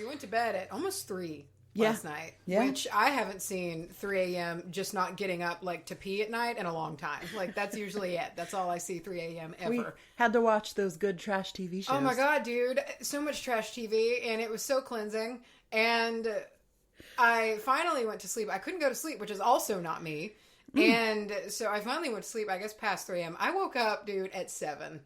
went to bed at almost 3 last night, which I haven't seen 3 a.m. just not getting up like to pee at night in a long time. Like that's usually it. That's all I see 3 a.m. ever. We had to watch those good trash TV shows. Oh my God, dude. So much trash TV and it was so cleansing. And I finally went to sleep. I couldn't go to sleep, which is also not me. And so I finally went to sleep, I guess past 3 a.m. I woke up, dude, at 7.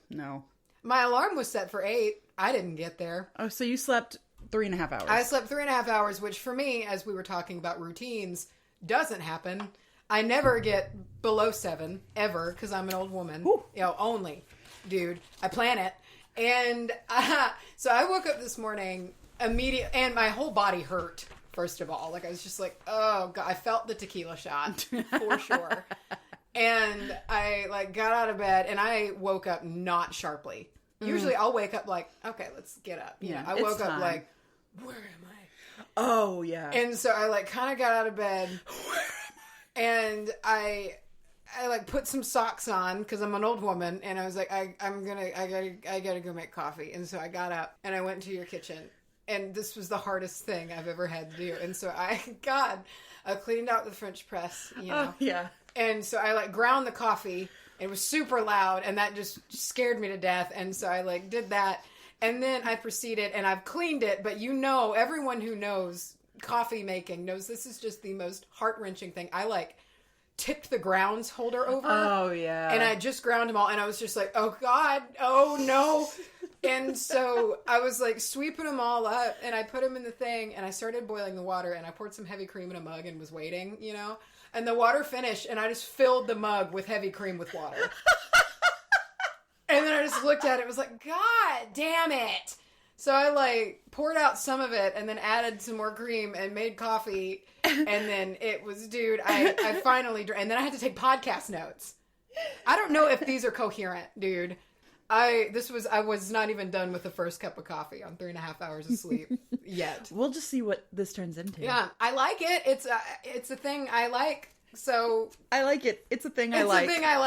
No. My alarm was set for 8. I didn't get there. Oh, so you slept 3.5 hours. I slept 3.5 hours, which for me, as we were talking about routines, doesn't happen. I never get below 7, ever, because I'm an old woman. Whew. You know, only. Dude, I plan it. And so I woke up this morning, and my whole body hurt, first of all. Like, I was just like, oh, God. I felt the tequila shot, for sure. And I, like, got out of bed, and I woke up not sharply. Usually I'll wake up like, okay, let's get up. You know, I woke up like, where am I? Oh, yeah. And so I like kind of got out of bed. Where am I? And I like put some socks on because I'm an old woman. And I was like, I gotta go make coffee. And so I got up and I went to your kitchen. And this was the hardest thing I've ever had to do. And so I cleaned out the French press, you know. Oh, yeah. And so I like ground the coffee. It was super loud, and that just scared me to death. And so I like did that, and then I proceeded, and I've cleaned it. But you know, everyone who knows coffee making knows this is just the most heart-wrenching thing. I like tipped the grounds holder over. Oh yeah. And I just ground them all, and I was just like, oh God, oh no. And so I was like sweeping them all up, and I put them in the thing, and I started boiling the water, and I poured some heavy cream in a mug and was waiting, you know. And the water finished, and I just filled the mug with heavy cream with water. And then I just looked at it, was like, God damn it. So I, like, poured out some of it, and then added some more cream, and made coffee. And then it was, dude, I finally drank. And then I had to take podcast notes. I don't know if these are coherent, dude. I was not even done with the first cup of coffee on 3.5 hours of sleep yet. We'll just see what this turns into. Yeah, I like it. It's a thing I like. So I like it. It's a thing I like. It's a thing I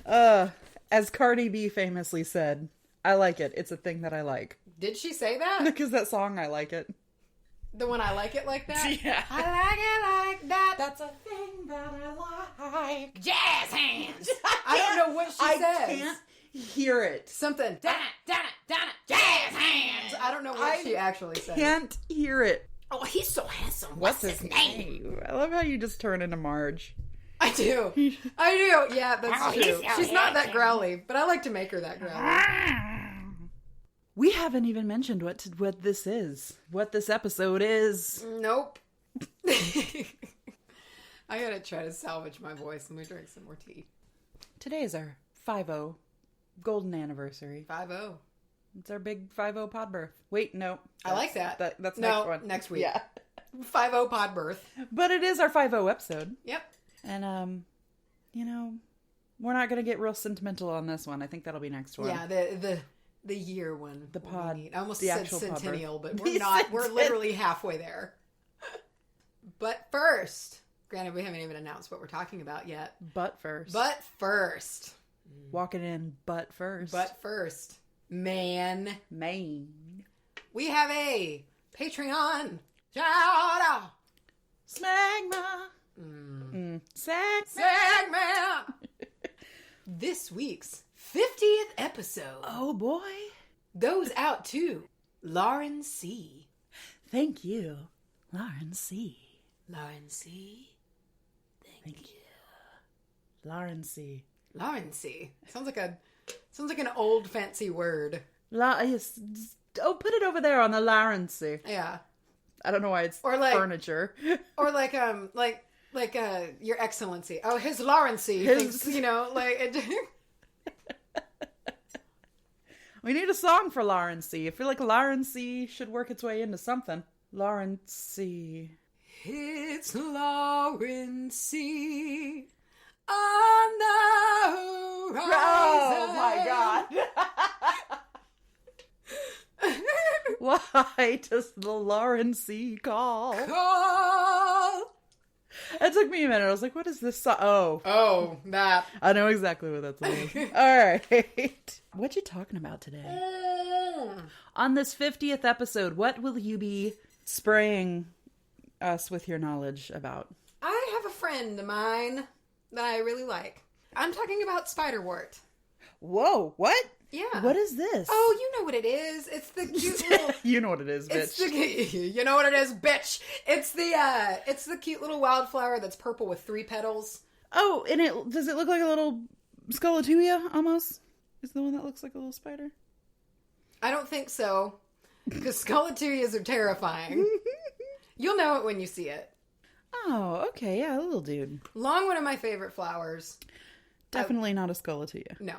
like. As Cardi B famously said, I like it. It's a thing that I like. Did she say that? Because that song, I like it. The one I like it like that? Yeah. I like it like that. That's a thing that I like. Jazz hands. I don't know what she says. I can't hear it. Something. Jazz hands. I don't know what she actually says. Can't hear it. Oh, he's so handsome. What's his name? I love how you just turn into Marge. I do. Yeah, that's true. She's not that growly, but I like to make her that growly. We haven't even mentioned what this is. What this episode is. Nope. I gotta try to salvage my voice. Let me drink some more tea. Today is our 5-0 golden anniversary. 5-0. It's our big 5-0 pod birth. Wait, no. I like that. That's no, next one. Next week. Yeah. 5-0 pod birth. But it is our 5-0 episode. Yep. And, you know, we're not going to get real sentimental on this one. I think that'll be next one. Yeah, the year one. The pod. I almost the said actual centennial, pod but we're not. We're literally halfway there. But first, granted, we haven't even announced what we're talking about yet. But first. Walking in but first. Man. We have a Patreon. Shout out. Smegma. Segment. This week's 50th episode. Oh boy. Goes out to Lauren C. Thank you, Lauren C. Lauren C. Thank you. Lauren C. Lauren C. Sounds like an old fancy word. Yes. Oh, put it over there on the Lauren C. Yeah. I don't know why it's furniture. Or like Your Excellency. Oh, His Lauren C. Thinks, you know, like it. We need a song for Lauren C. I feel like Lauren C. should work its way into something. Lauren C. It's Lauren C. On the horizon. Oh my God. Why does the Lauren C. call? It took me a minute. I was like, what is this song? Oh, that. I know exactly what that's like. All right. What you talking about today? On this 50th episode, what will you be spraying us with your knowledge about? I have a friend of mine that I really like. I'm talking about Spiderwort. Whoa, what? Yeah. What is this? Oh, you know what it is. It's the cute little... You know what it is, bitch. You know what it is, bitch. It's the cute little wildflower that's purple with 3 petals. Oh, and does it look like a little Scullatuia, almost? Is the one that looks like a little spider? I don't think so. Because Scullatuias are terrifying. You'll know it when you see it. Oh, okay. Yeah, a little dude. Long one of my favorite flowers. Definitely not a Scullatuia. No.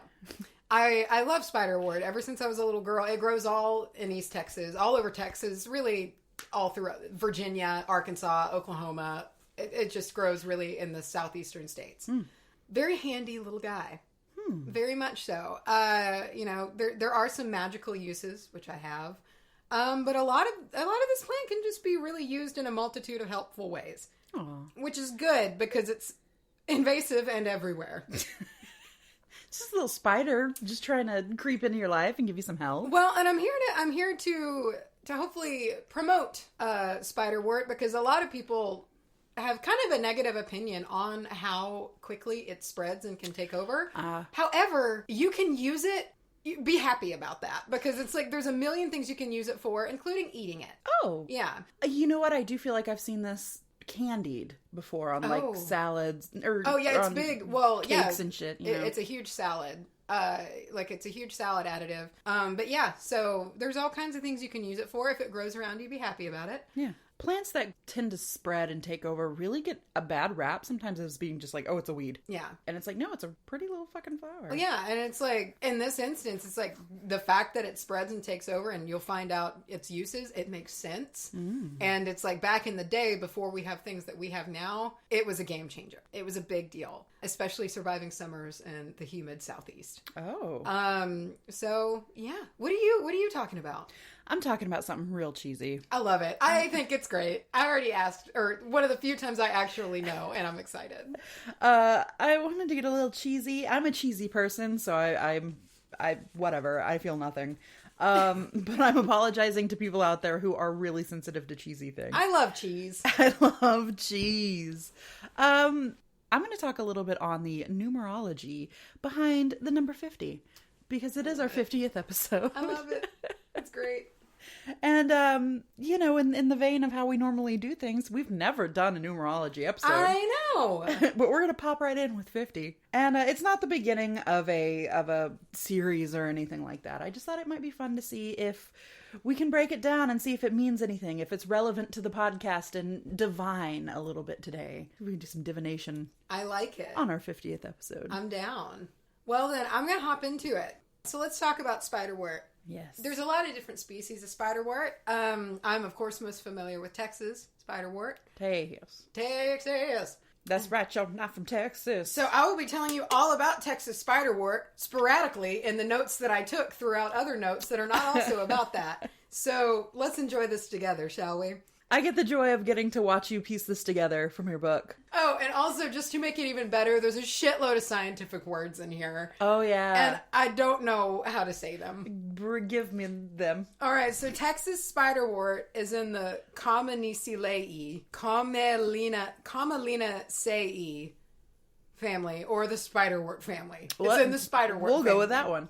I love Spiderwort. Ever since I was a little girl, it grows all in East Texas, all over Texas, really all throughout Virginia, Arkansas, Oklahoma. It just grows really in the southeastern states. Very handy little guy. Very much so. There are some magical uses, which I have. But a lot of this plant can just be really used in a multitude of helpful ways. Aww. Which is good because it's invasive and everywhere. Just a little spider just trying to creep into your life and give you some help. Well, and I'm here to hopefully promote Spiderwort, because a lot of people have kind of a negative opinion on how quickly it spreads and can take over. However, you can use it. Be happy about that, because it's like there's a million things you can use it for, including eating it. Oh. Yeah. You know what? I do feel like I've seen this candied before on like salads or it's big. Well, cakes and shit. It's a huge salad. It's a huge salad additive. But yeah, so there's all kinds of things you can use it for. If it grows around you, be happy about it. Yeah. Plants that tend to spread and take over really get a bad rap sometimes as being just like, oh, it's a weed. Yeah. And it's like, no, it's a pretty little fucking flower. Well, yeah, and it's like, in this instance, it's like the fact that it spreads and takes over and you'll find out its uses, it makes sense. And it's like back in the day, before we have things that we have now, it was a game changer. It was a big deal, especially surviving summers in the humid southeast. Oh. So, yeah. What are you talking about? I'm talking about something real cheesy. I love it. I think it's great. I already asked, or one of the few times I actually know, and I'm excited. I wanted to get a little cheesy. I'm a cheesy person, so I'm whatever. I feel nothing. But I'm apologizing to people out there who are really sensitive to cheesy things. I love cheese. I love cheese. I'm going to talk a little bit on the numerology behind the number 50, because it is our 50th episode. I love it. It's great. And, in the vein of how we normally do things, we've never done a numerology episode. I know. But we're going to pop right in with 50. And it's not the beginning of a series or anything like that. I just thought it might be fun to see if we can break it down and see if it means anything, if it's relevant to the podcast, and divine a little bit today. We can do some divination. I like it. On our 50th episode. I'm down. Well, then I'm going to hop into it. So let's talk about Spiderwort. Yes. There's a lot of different species of Spiderwort. I'm, of course, most familiar with Texas Spiderwort. Texas. That's right, y'all. Not from Texas. So I will be telling you all about Texas Spiderwort sporadically in the notes that I took throughout other notes that are not also about that. So let's enjoy this together, shall we? I get the joy of getting to watch you piece this together from your book. Oh, and also, just to make it even better, there's a shitload of scientific words in here. Oh, yeah. And I don't know how to say them. Give me them. All right, so Texas Spiderwort is in the Camelinaceae, Camelinaceae family, or the Spiderwort family. It's in the Spiderwort family. We'll go with that one.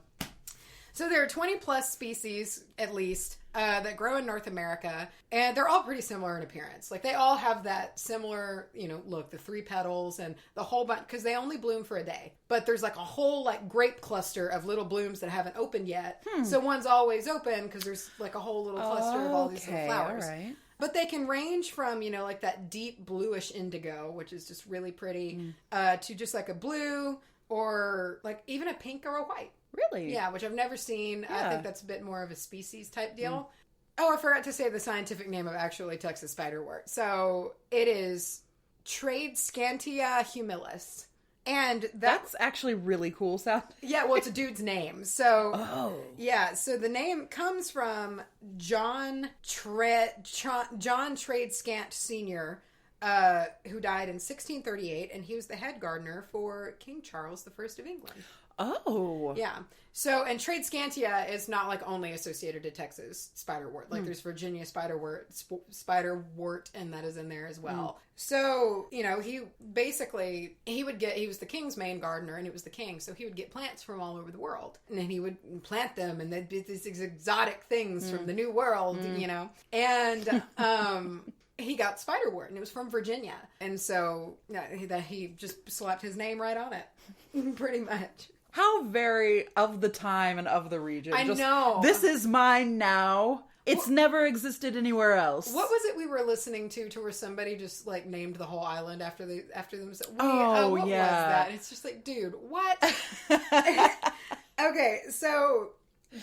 So there are 20 plus species, at least, that grow in North America, and they're all pretty similar in appearance. Like, they all have that similar, look, the 3 petals and the whole bunch, because they only bloom for a day. But there's like a whole like grape cluster of little blooms that haven't opened yet. So one's always open because there's like a whole little cluster of all these little flowers. All right. But they can range from, like that deep bluish indigo, which is just really pretty, to just like a blue, or like even a pink or a white. Really? Yeah, which I've never seen. Yeah. I think that's a bit more of a species type deal. Oh, I forgot to say the scientific name of actually Texas Spiderwort. So it is Tradescantia humilis. And that's actually really cool sound. Yeah, well, it's a dude's name. So, yeah, so the name comes from John Tradescant Sr., who died in 1638, and he was the head gardener for King Charles I of England. Oh. Yeah. So, and Tradescantia is not like only associated to Texas spiderwort. Like there's Virginia spiderwort, and that is in there as well. So, you know, he was the king's main gardener, and it was the king. So he would get plants from all over the world, and then he would plant them, and they'd be these exotic things from the New World, you know. And he got spiderwort, and it was from Virginia. And so he just slapped his name right on it, pretty much. How very of the time and of the region. I know. This is mine now. It's never existed anywhere else. What was it we were listening to where somebody just like named the whole island after themselves? What was that? And it's just like, dude, what? Okay, so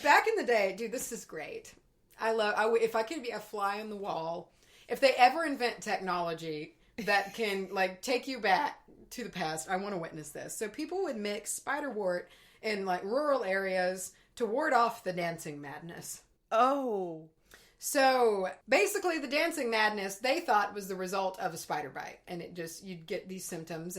back in the day, dude, this is great. If I could be a fly on the wall, if they ever invent technology that can like take you back to the past, I want to witness this. So people would mix spiderwort in like rural areas to ward off the dancing madness. Oh. So basically the dancing madness they thought was the result of a spider bite, and you'd get these symptoms,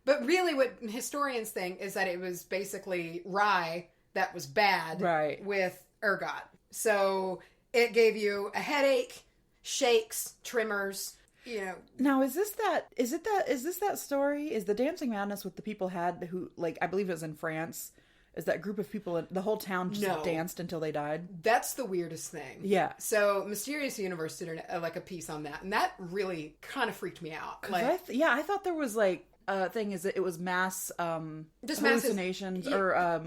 but really what historians think is that it was basically rye that was bad with ergot. So it gave you a headache, shakes, tremors. You know. Now, is this that story? Is the dancing madness what the people had who, like, I believe it was in France? Is that group of people, the whole town just danced until they died? That's the weirdest thing. Yeah. So Mysterious Universe did a piece on that, and that really kind of freaked me out. Like, I thought there was like thing is that it was mass hallucinations or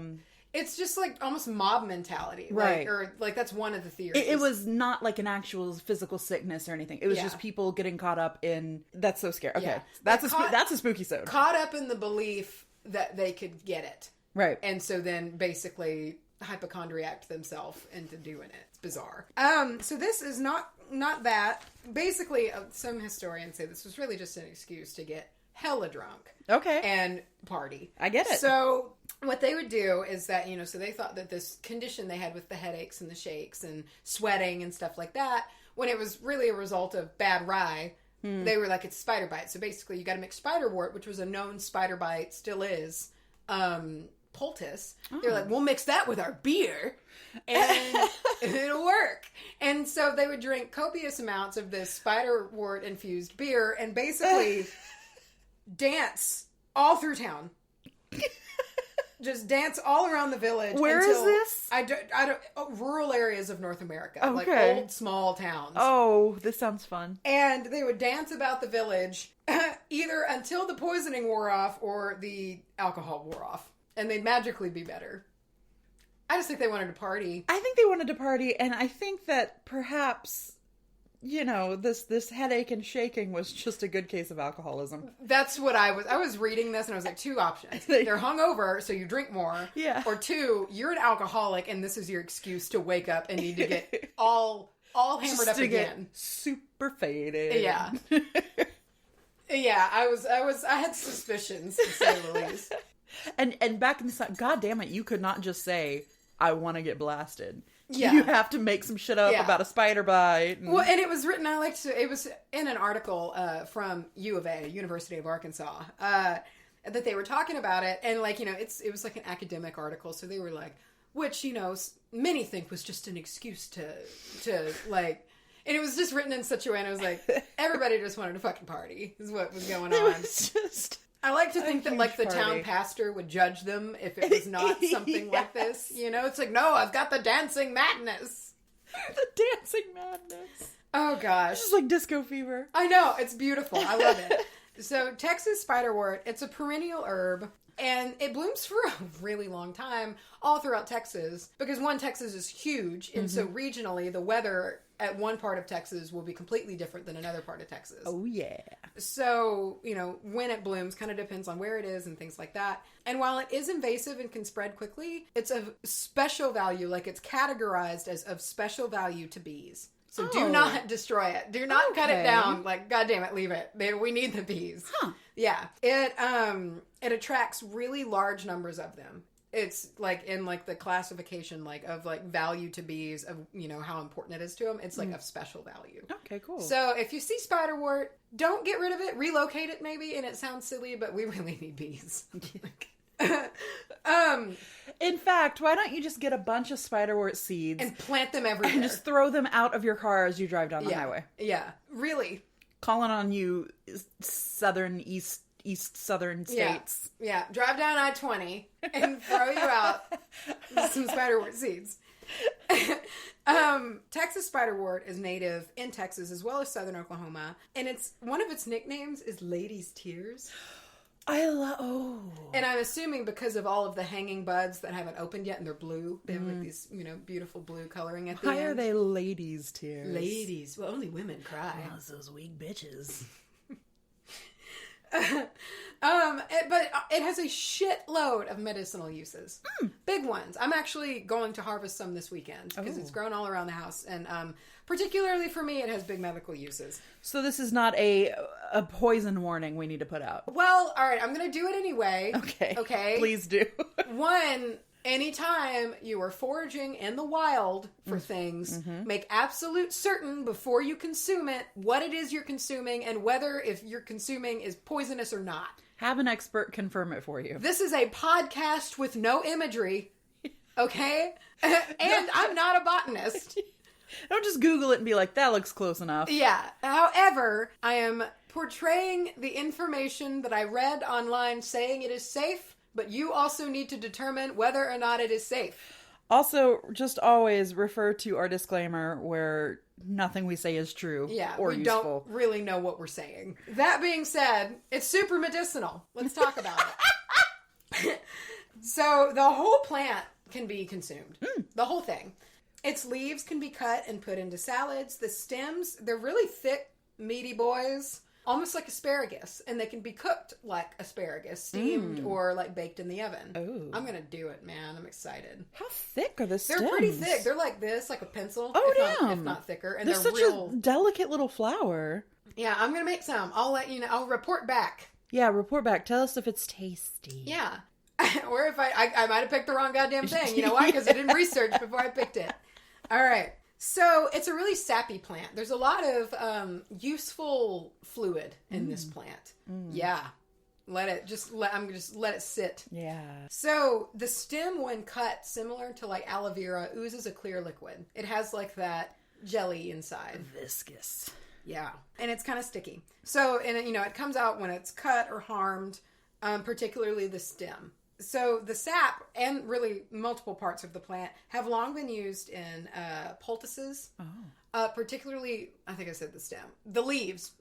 it's just like almost mob mentality, right? Or like that's one of the theories. It was not like an actual physical sickness or anything. It was just people getting caught up in. That's so scary. Okay, yeah. That's a spooky zone. Caught up in the belief that they could get it, right? And so then basically hypochondriac themselves into doing it. It's bizarre. So this is not that. Basically, some historians say this was really just an excuse to get hella drunk. Okay. And party. I get it. So what they would do is that, you know, so they thought that this condition they had with the headaches and the shakes and sweating and stuff like that, when it was really a result of bad rye, they were like, it's spider bite. So basically you got to mix spiderwort, which was a known spider bite, still is, poultice. Oh. They're like, we'll mix that with our beer and it'll work. And so they would drink copious amounts of this spiderwort infused beer and basically dance all through town. Just dance all around the village. Where is this? I don't rural areas of North America. Okay. Like old small towns. Oh, this sounds fun. And they would dance about the village either until the poisoning wore off or the alcohol wore off. And they'd magically be better. I just think they wanted to party. I think they wanted to party, and I think that perhaps, you know, this headache and shaking was just a good case of alcoholism. That's what I was reading this, and I was like, two options. They're hungover, so you drink more. Yeah. Or two, you're an alcoholic, and this is your excuse to wake up and need to get all hammered just up to again. Get super faded. Yeah. Yeah, I had suspicions, to say the least. And back in the time, God damn it, you could not just say, I want to get blasted. Yeah. You have to make some shit up about a spider bite. Well, and it was written, it was in an article from U of A, University of Arkansas, that they were talking about it. And, like, you know, it was like an academic article. So they were like, which, you know, many think was just an excuse to like, and it was just written in such a way, and I was like, everybody just wanted to fucking party, is what was going on. It was just... I like to think that, like, the town pastor would judge them if it was not something like this. You know, it's like, no, I've got the dancing madness. The dancing madness. Oh, gosh. This is like disco fever. I know. It's beautiful. I love it. So, Texas spiderwort, it's a perennial herb, and it blooms for a really long time all throughout Texas, because Texas is huge, and so regionally, the weather at one part of Texas will be completely different than another part of Texas. Oh, yeah. So, you know, when it blooms kind of depends on where it is and things like that. And while it is invasive and can spread quickly, it's of special value, like it's categorized as of special value to bees. So do not destroy it. Do not cut it down. Like, God damn it, leave it. We need the bees. Huh. Yeah. It attracts really large numbers of them. It's like in like the classification like of like value to bees of, you know, how important it is to them. It's like of special value. Okay, cool. So if you see spiderwort, don't get rid of it. Relocate it maybe. And it sounds silly, but we really need bees. In fact, why don't you just get a bunch of spiderwort seeds and plant them everywhere and just throw them out of your car as you drive down the highway? Yeah, really. Calling on you, east southern states. Yeah, drive down I-20 and throw you out some spiderwort seeds. Texas spiderwort is native in Texas as well as southern Oklahoma, and it's one of its nicknames is Lady's Tears. And I'm assuming because of all of the hanging buds that haven't opened yet and they're blue. They have like these, beautiful blue coloring at the end. Why are they ladies' tears? Ladies. Well, only women cry. Oh, those weak bitches. But it has a shitload of medicinal uses. Big ones. I'm actually going to harvest some this weekend because it's grown all around the house, and particularly for me, it has big medical uses. So this is not a poison warning we need to put out. Well, all right, I'm going to do it anyway. Okay. Please do. One, anytime you are foraging in the wild for things, make absolute certain before you consume it what it is you're consuming and whether if you're consuming is poisonous or not. Have an expert confirm it for you. This is a podcast with no imagery, okay? And I'm not a botanist. Don't just Google it and be like, that looks close enough. Yeah. However, I am portraying the information that I read online saying it is safe, but you also need to determine whether or not it is safe. Also, just always refer to our disclaimer where nothing we say is true or useful. Don't really know what we're saying. That being said, it's super medicinal. Let's talk about it. So the whole plant can be consumed. The whole thing. Its leaves can be cut and put into salads. The stems, they're really thick, meaty boys. Almost like asparagus, and they can be cooked like asparagus, steamed or like baked in the oven. Ooh. I'm gonna do it, man. I'm excited. How thick are the stems? They're pretty thick. They're like this, like a pencil. If not thicker. And they're such real... a delicate little flower. Yeah, I'm gonna make some. I'll let you know. I'll report back. Yeah, report back. Tell us if it's tasty. Yeah, or if I might have picked the wrong goddamn thing. You know why? Because I didn't research before I picked it. All right. So it's a really sappy plant. There's a lot of useful fluid in this plant. Yeah. I'm gonna just let it sit. Yeah. So the stem, when cut, similar to like aloe vera, oozes a clear liquid. It has like that jelly inside. Viscous. Yeah. And it's kind of sticky. So, and it comes out when it's cut or harmed, particularly the stem. So the sap and really multiple parts of the plant have long been used in poultices. Particularly, I think I said the stem. The leaves,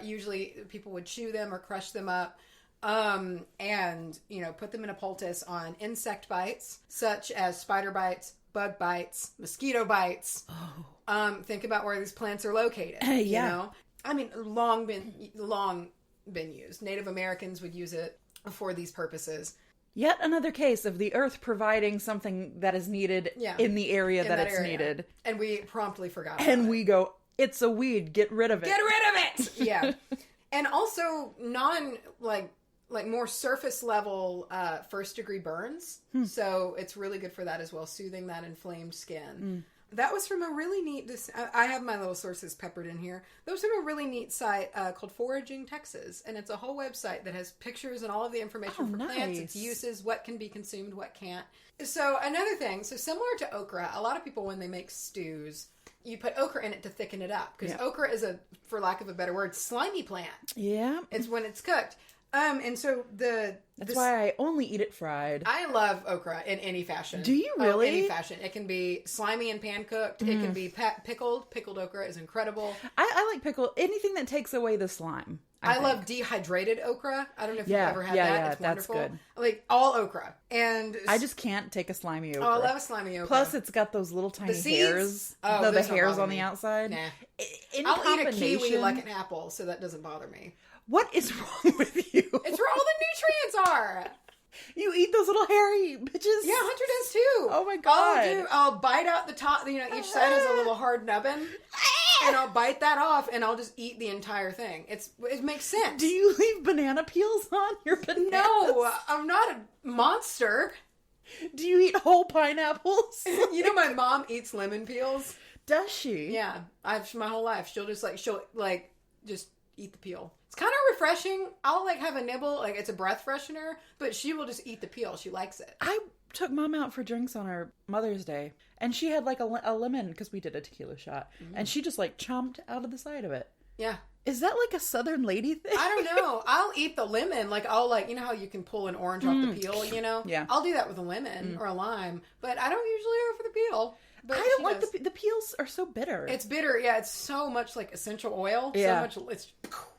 usually people would chew them or crush them up and, put them in a poultice on insect bites, such as spider bites, bug bites, mosquito bites. Think about where these plants are located. You know? I mean, long been used. Native Americans would use it for these purposes. Yet another case of the earth providing something that is needed in the area that it's needed. And we promptly forgot about it. And we go, it's a weed, get rid of it. Get rid of it! Yeah. And also more surface level first degree burns. So it's really good for that as well, soothing that inflamed skin. That was from a really neat... I have my little sources peppered in here. That was from a really neat site called Foraging Texas. And it's a whole website that has pictures and all of the information for plants, its uses, what can be consumed, what can't. So another thing, similar to okra, a lot of people when they make stews, you put okra in it to thicken it up. Because okra is for lack of a better word, slimy plant. Yeah. It's when it's cooked. And so that's why I only eat it fried. I love okra in any fashion. Do you really? Any fashion. It can be slimy and pan cooked. It can be pickled. Pickled okra is incredible. I like pickled. Anything that takes away the slime. I love dehydrated okra. I don't know if you've ever had that. Yeah, it's wonderful. That's good. Like all okra. And I just can't take a slimy okra. Oh, I love a slimy okra. Plus, it's got those little tiny hairs. The hairs on the outside. Nah. I'll eat a kiwi like an apple, so that doesn't bother me. What is wrong with you? It's where all the nutrients are. You eat those little hairy bitches? Yeah, Hunter does too. Oh my god. I'll bite out the top, each side has a little hard nubbin. And I'll bite that off and I'll just eat the entire thing. It makes sense. Do you leave banana peels on your bananas? No, I'm not a monster. Do you eat whole pineapples? My mom eats lemon peels. Does she? Yeah. My whole life. She'll just just eat the peel. It's kind of refreshing. I'll like have a nibble, like it's a breath freshener, but she will just eat the peel. She likes it. I took Mom out for drinks on our Mother's Day, and she had like a lemon, because we did a tequila shot, and she just like chomped out of the side of it. Yeah. Is that like a Southern lady thing? I don't know. I'll eat the lemon. Like, I'll like, you know how you can pull an orange off the peel, you know? Yeah. I'll do that with a lemon or a lime, but I don't usually go for the peel. But I don't like the peels are so bitter. It's bitter. Yeah, it's so much like essential oil. Yeah. So much, it's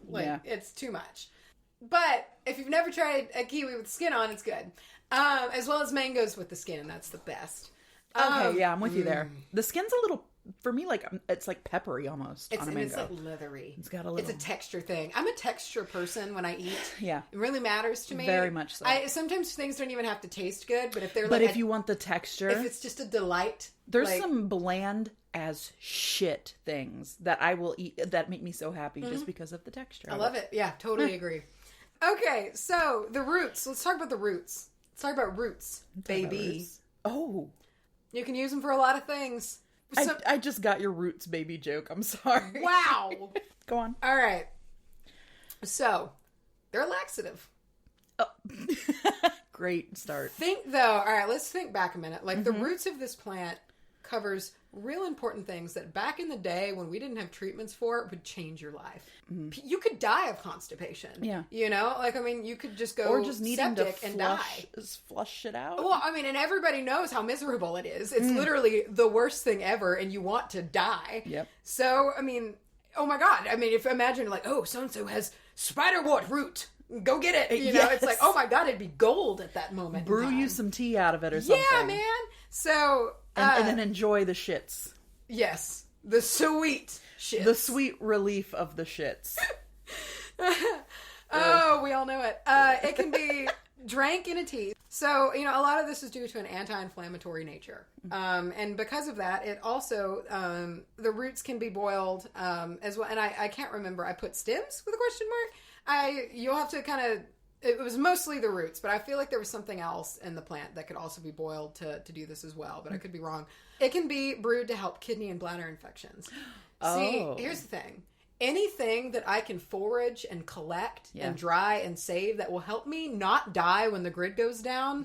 like, it's too much. But if you've never tried a kiwi with skin on, it's good. As well as mangoes with the skin. That's the best. Okay, yeah, I'm with you there. The skin's a little, for me, like, it's like peppery almost on a mango. It's like leathery. It's got a little... It's a texture thing. I'm a texture person when I eat. Yeah. It really matters to me. Very much so. Sometimes things don't even have to taste good, but if they're But like... if you want the texture... If it's just a delight... There's like, some bland as shit things that I will eat that make me so happy just because of the texture. I love it. Yeah, totally agree. Okay, so the roots. Let's talk about the roots. Let's talk about roots, baby. Oh. You can use them for a lot of things. So, I just got your roots baby joke. I'm sorry. wow. Go on. All right. So, they're laxative. Oh. Great start. Think, though, all right, let's think back a minute. Like, the roots of this plant covers real important things that back in the day when we didn't have treatments for it would change your life. You could die of constipation. Yeah. You know? Like, I mean, you could just go or just needing to septic and die. Flush it out. Well, I mean, and everybody knows how miserable it is. It's literally the worst thing ever, and you want to die. Yep. So, I mean, oh my God. I mean, if imagine like, oh, so-and-so has spiderwort root. Go get it. You know, it's like, oh my God, it'd be gold at that moment. Brew you some tea out of it or something. Yeah, man. So... and then enjoy the shits. Yes. The sweet shits. The sweet relief of the shits. Oh, we all know it. It can be drank in a tea. So, you know, a lot of this is due to an anti-inflammatory nature. And because of that, it also, the roots can be boiled as well. And I can't remember. I put stems with a question mark. You'll have to kind of... It was mostly the roots, but I feel like there was something else in the plant that could also be boiled to do this as well, but I could be wrong. It can be brewed to help kidney and bladder infections. See, here's the thing. Anything that I can forage and collect and dry and save that will help me not die when the grid goes down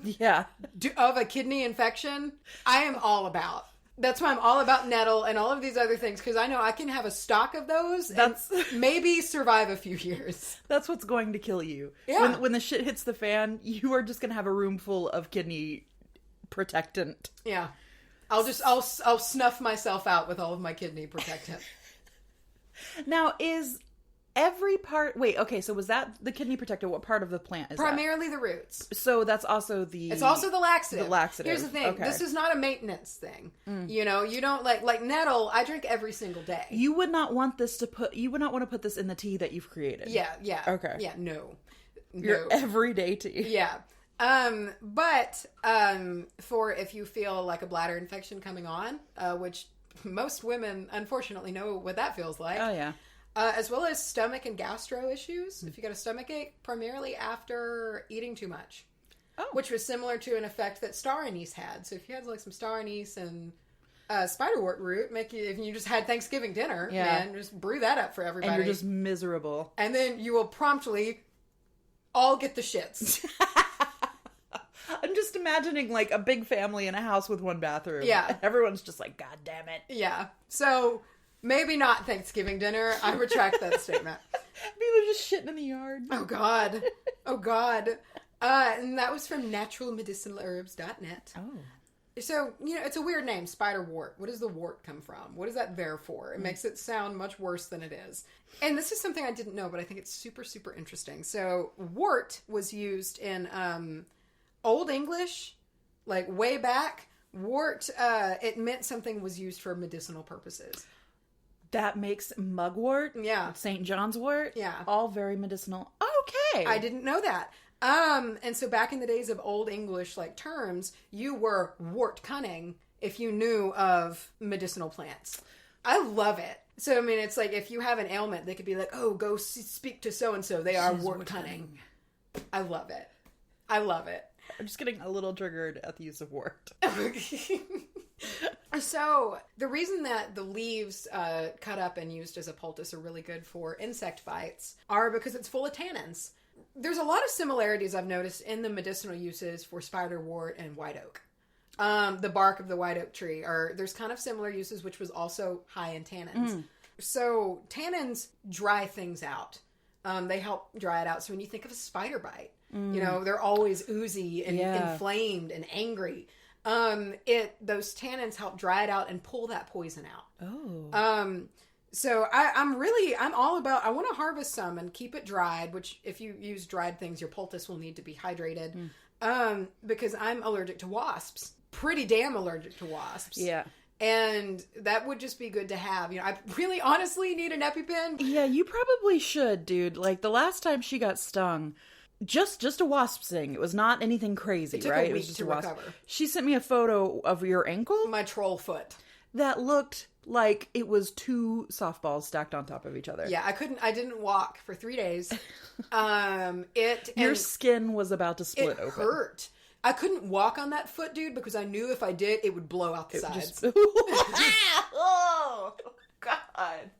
of a kidney infection, I am all about. That's why I'm all about nettle and all of these other things, because I know I can have a stock of those and maybe survive a few years. That's what's going to kill you. Yeah. When the shit hits the fan, you are just going to have a room full of kidney protectant. Yeah. I'll snuff myself out with all of my kidney protectant. Now, is every part... Wait, okay, so was that the kidney protectant? What part of the plant is Primarily the roots. So that's also the... It's also the laxative. The laxative. Here's the thing. Okay. This is not a maintenance thing. You know, you don't like nettle, I drink every single day. You would not want this to put... You would not want to put this in the tea that you've created. Yeah. Okay. Yeah, no. Your everyday tea. Yeah. But for if you feel like a bladder infection coming on, which most women unfortunately know what that feels like. Oh, yeah. As well as stomach and gastro issues. If you got a stomach ache, primarily after eating too much. Oh. Which was similar to an effect that star anise had. So if you had like some star anise and spiderwort root, if you just had Thanksgiving dinner, man, just brew that up for everybody. And you're just miserable. And then you will promptly all get the shits. I'm just imagining like a big family in a house with one bathroom. Yeah. Everyone's just like, God damn it. Yeah. So... Maybe not Thanksgiving dinner. I retract that statement. People are just shitting in the yard. Oh, God. Oh, God. And that was from naturalmedicinalherbs.net. Oh. So, you know, it's a weird name, spiderwort. What does the wart come from? What is that there for? It makes it sound much worse than it is. And this is something I didn't know, but I think it's super, super interesting. So, wart was used in Old English, like way back. Wart, it meant something was used for medicinal purposes. That makes mugwort, St. John's wort, all very medicinal. Okay. I didn't know that. And so back in the days of Old English, like, terms, you were wart cunning if you knew of medicinal plants. I love it. So, I mean, it's like, if you have an ailment, they could be like, oh, go speak to so-and-so. They are wart cunning. I love it. I love it. I'm just getting a little triggered at the use of wart. So the reason that the leaves cut up and used as a poultice are really good for insect bites are because it's full of tannins. There's a lot of similarities I've noticed in the medicinal uses for spiderwort and white oak. The bark of the white oak tree, there's kind of similar uses, which was also high in tannins. So tannins dry things out. They help dry it out. So when you think of a spider bite, you know, they're always oozy and inflamed and angry. Those tannins help dry it out and pull that poison out. Oh. So I'm all about, I want to harvest some and keep it dried, which if you use dried things, your poultice will need to be hydrated. Because I'm allergic to wasps. Pretty damn allergic to wasps. Yeah. And that would just be good to have. You know, I really honestly need an EpiPen. Yeah, you probably should, dude. Like the last time she got stung, just a wasp sting. It was not anything crazy, it took right? A week it was just to recover. She sent me a photo of your ankle. My troll foot. That looked like it was 2 softballs stacked on top of each other. Yeah, I didn't walk for 3 days. Your skin was about to split open. It hurt. I couldn't walk on that foot, dude, because I knew if I did, it would blow out the sides. Oh, God.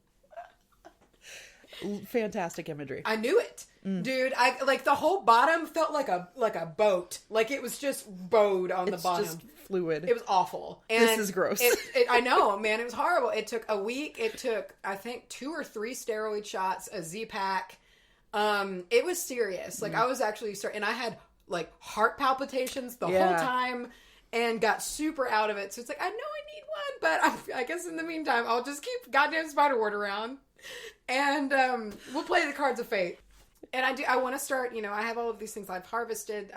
Fantastic imagery. I knew it. Dude, I like the whole bottom felt like a boat. Like it was just bowed on the bottom. Just fluid. It was awful. And this is gross. I know, man. It was horrible. It took a week. It took, I think, 2 or 3 steroid shots, a Z-Pack. It was serious. Like I was actually and I had like heart palpitations the whole time and got super out of it. So it's like, I know I need one, but I guess in the meantime, I'll just keep goddamn spiderwort around and we'll play the cards of fate. And I want to start, you know, I have all of these things I've harvested.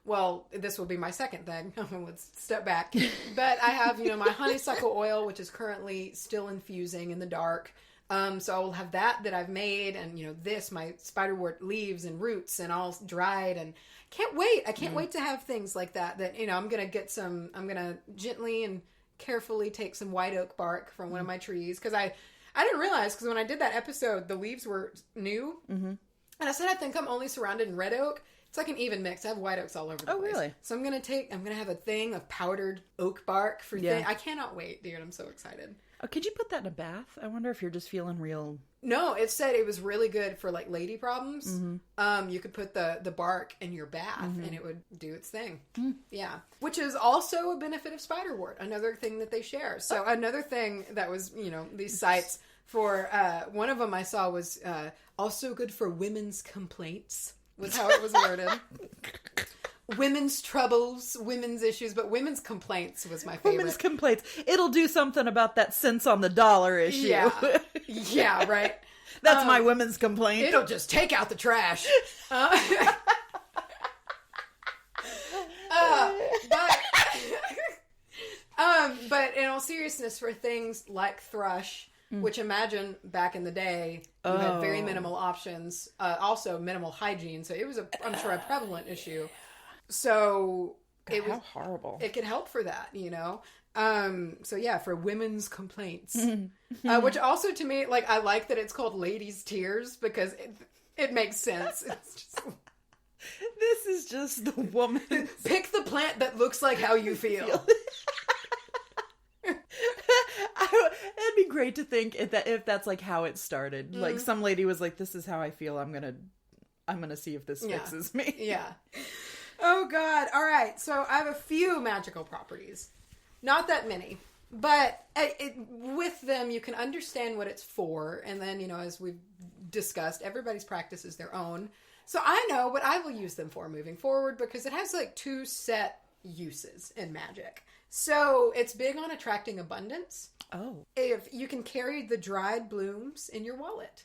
Well, this will be my second thing. Let's step back. But I have, you know, my honeysuckle oil, which is currently still infusing in the dark. So I will have that I've made, and you know, my spiderwort leaves and roots and all dried, and can't wait. I can't wait to have things like that, you know, I'm going to gently and carefully take some white oak bark from one of my trees. Cause I didn't realize, cause when I did that episode, the leaves were new. And I said, I think I'm only surrounded in red oak. It's like an even mix. I have white oaks all over the place. Oh, really? So I'm going to have a thing of powdered oak bark for thing. I cannot wait, dude. I'm so excited. Oh, could you put that in a bath? I wonder if you're just feeling real... No, it said it was really good for like lady problems. You could put the bark in your bath and it would do its thing. Yeah. Which is also a benefit of spiderwort. Another thing that they share. So another thing that was, you know, these sites for, one of them I saw was also good for women's complaints, was how it was worded. Women's troubles, women's issues, but women's complaints was my favorite. Women's complaints. It'll do something about that cents on the dollar issue. Yeah, yeah, right. That's my women's complaint. It'll just take out the trash. But in all seriousness, for things like thrush, which imagine back in the day, you had very minimal options, also minimal hygiene, so it was I'm sure a prevalent issue. So God, how horrible. It could help for that, you know? So yeah, for women's complaints, which also to me, like, I like that it's called ladies' tears because it makes sense. It's just... This is just the woman. Pick the plant that looks like how you feel. It'd be great to think if that's like how it started. Like some lady was like, "This is how I feel. I'm gonna see if this fixes me." Yeah. Oh God! All right. So I have a few magical properties, not that many, but with them you can understand what it's for, and then, you know, as we've discussed, everybody's practice is their own. So I know what I will use them for moving forward because it has like 2 set uses in magic. So it's big on attracting abundance. Oh. If you can carry the dried blooms in your wallet,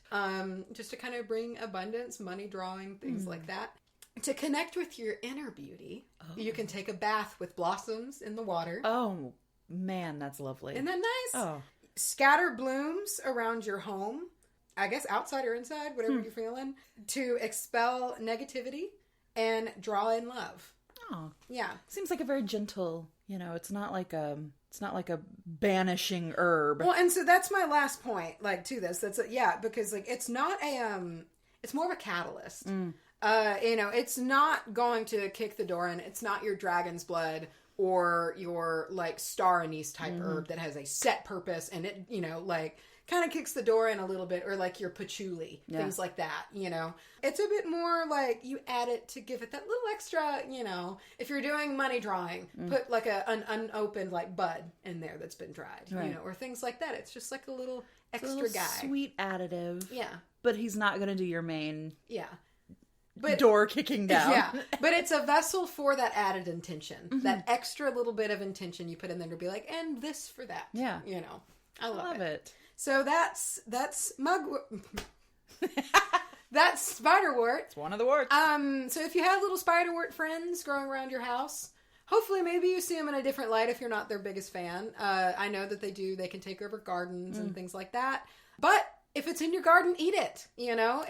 just to kind of bring abundance, money drawing, things like that. To connect with your inner beauty, you can take a bath with blossoms in the water. Oh, man, that's lovely. Isn't that nice? Oh. Scatter blooms around your home, I guess outside or inside, whatever you're feeling, to expel negativity and draw in love. Oh. Yeah. Seems like a very gentle, you know, it's not like a banishing herb. Well, and so that's my last point, like, to this. Because like it's not it's more of a catalyst. You know, it's not going to kick the door in. It's not your dragon's blood or your like star anise type herb that has a set purpose and it, you know, like kind of kicks the door in a little bit, or like your patchouli, things like that, you know. It's a bit more like you add it to give it that little extra, you know. If you're doing money drawing, put like an unopened like bud in there that's been dried, you know, or things like that. It's just like a little extra guy. Sweet additive. Yeah. But he's not going to do your main but, door kicking down. Yeah. But it's a vessel for that added intention. That extra little bit of intention you put in there to be like, and this for that. Yeah. You know. I love it. So that's that's spiderwort. It's one of the worts. So if you have little spiderwort friends growing around your house, hopefully maybe you see them in a different light if you're not their biggest fan. I know that they can take over gardens and things like that. But if it's in your garden, eat it. You know,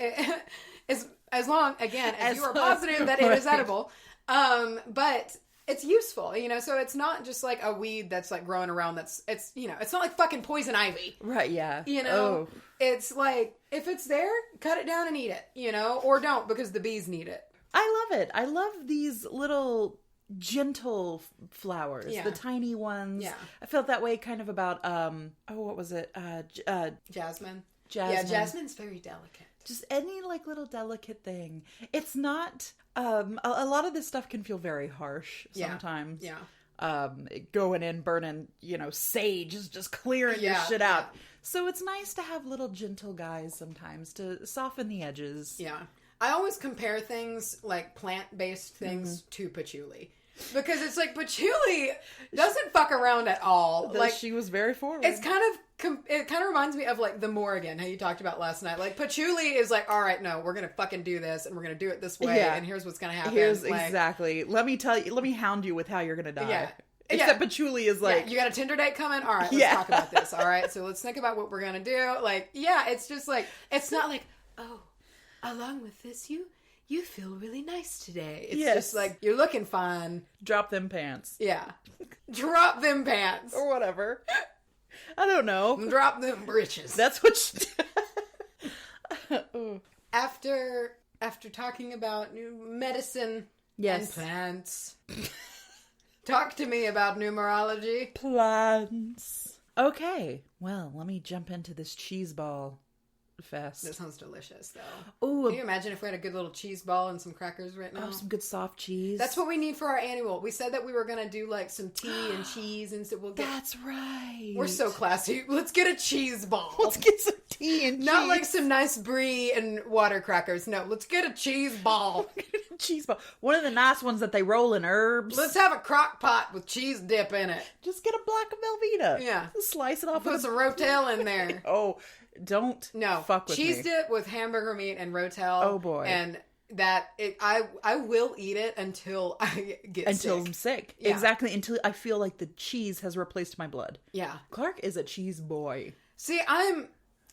as long as you are positive that it is edible. But it's useful, you know, so it's not just like a weed that's like growing around it's, you know, it's not like fucking poison ivy. Right, yeah. You know, It's like, if it's there, cut it down and eat it, you know, or don't because the bees need it. I love it. I love these little gentle flowers, the tiny ones. Yeah. I felt that way kind of about, what was it? Jasmine. Yeah, jasmine's very delicate. Just any like little delicate thing. It's not, a lot of this stuff can feel very harsh sometimes. Yeah. Going in, burning, you know, sage is just clearing your shit out. Yeah. So it's nice to have little gentle guys sometimes to soften the edges. Yeah. I always compare things like plant-based things to patchouli. Because it's like patchouli doesn't fuck around at all. Like she was very forward. It's it kind of reminds me of like the Morrigan, how you talked about last night. Like patchouli is like, all right, no, we're gonna fucking do this, and we're gonna do it this way, and here's what's gonna happen. Exactly. Let me hound you with how you're gonna die. Yeah. Except patchouli is like, you got a Tinder date coming? All right, let's talk about this. All right, so let's think about what we're gonna do. Like, it's just like, it's not like, oh, along with this, you feel really nice today. It's just like, you're looking fine. Drop them pants. Yeah. Drop them pants. Or whatever. I don't know. Drop them britches. That's what After talking about new medicine and plants, talk to me about numerology. Plants. Okay. Well, let me jump into this cheese ball fest. That sounds delicious, though. Oh, can you imagine if we had a good little cheese ball and some crackers right now? Oh, some good soft cheese. That's what we need for our annual. We said that we were going to do like some tea and cheese, and so we'll get. That's right. We're so classy. Let's get a cheese ball. Let's get some tea and cheese. Not like some nice brie and water crackers. No, let's get a cheese ball. Cheese ball. One of the nice ones that they roll in herbs. Let's have a crock pot with cheese dip in it. Just get a block of Velveeta. Yeah. Slice it off. Put some Rotel in there. Don't fuck with cheese dip with hamburger meat and Rotel. Oh boy. And I will eat it until I get sick. Until I'm sick. Yeah. Exactly. Until I feel like the cheese has replaced my blood. Yeah. Clark is a cheese boy. See, I'm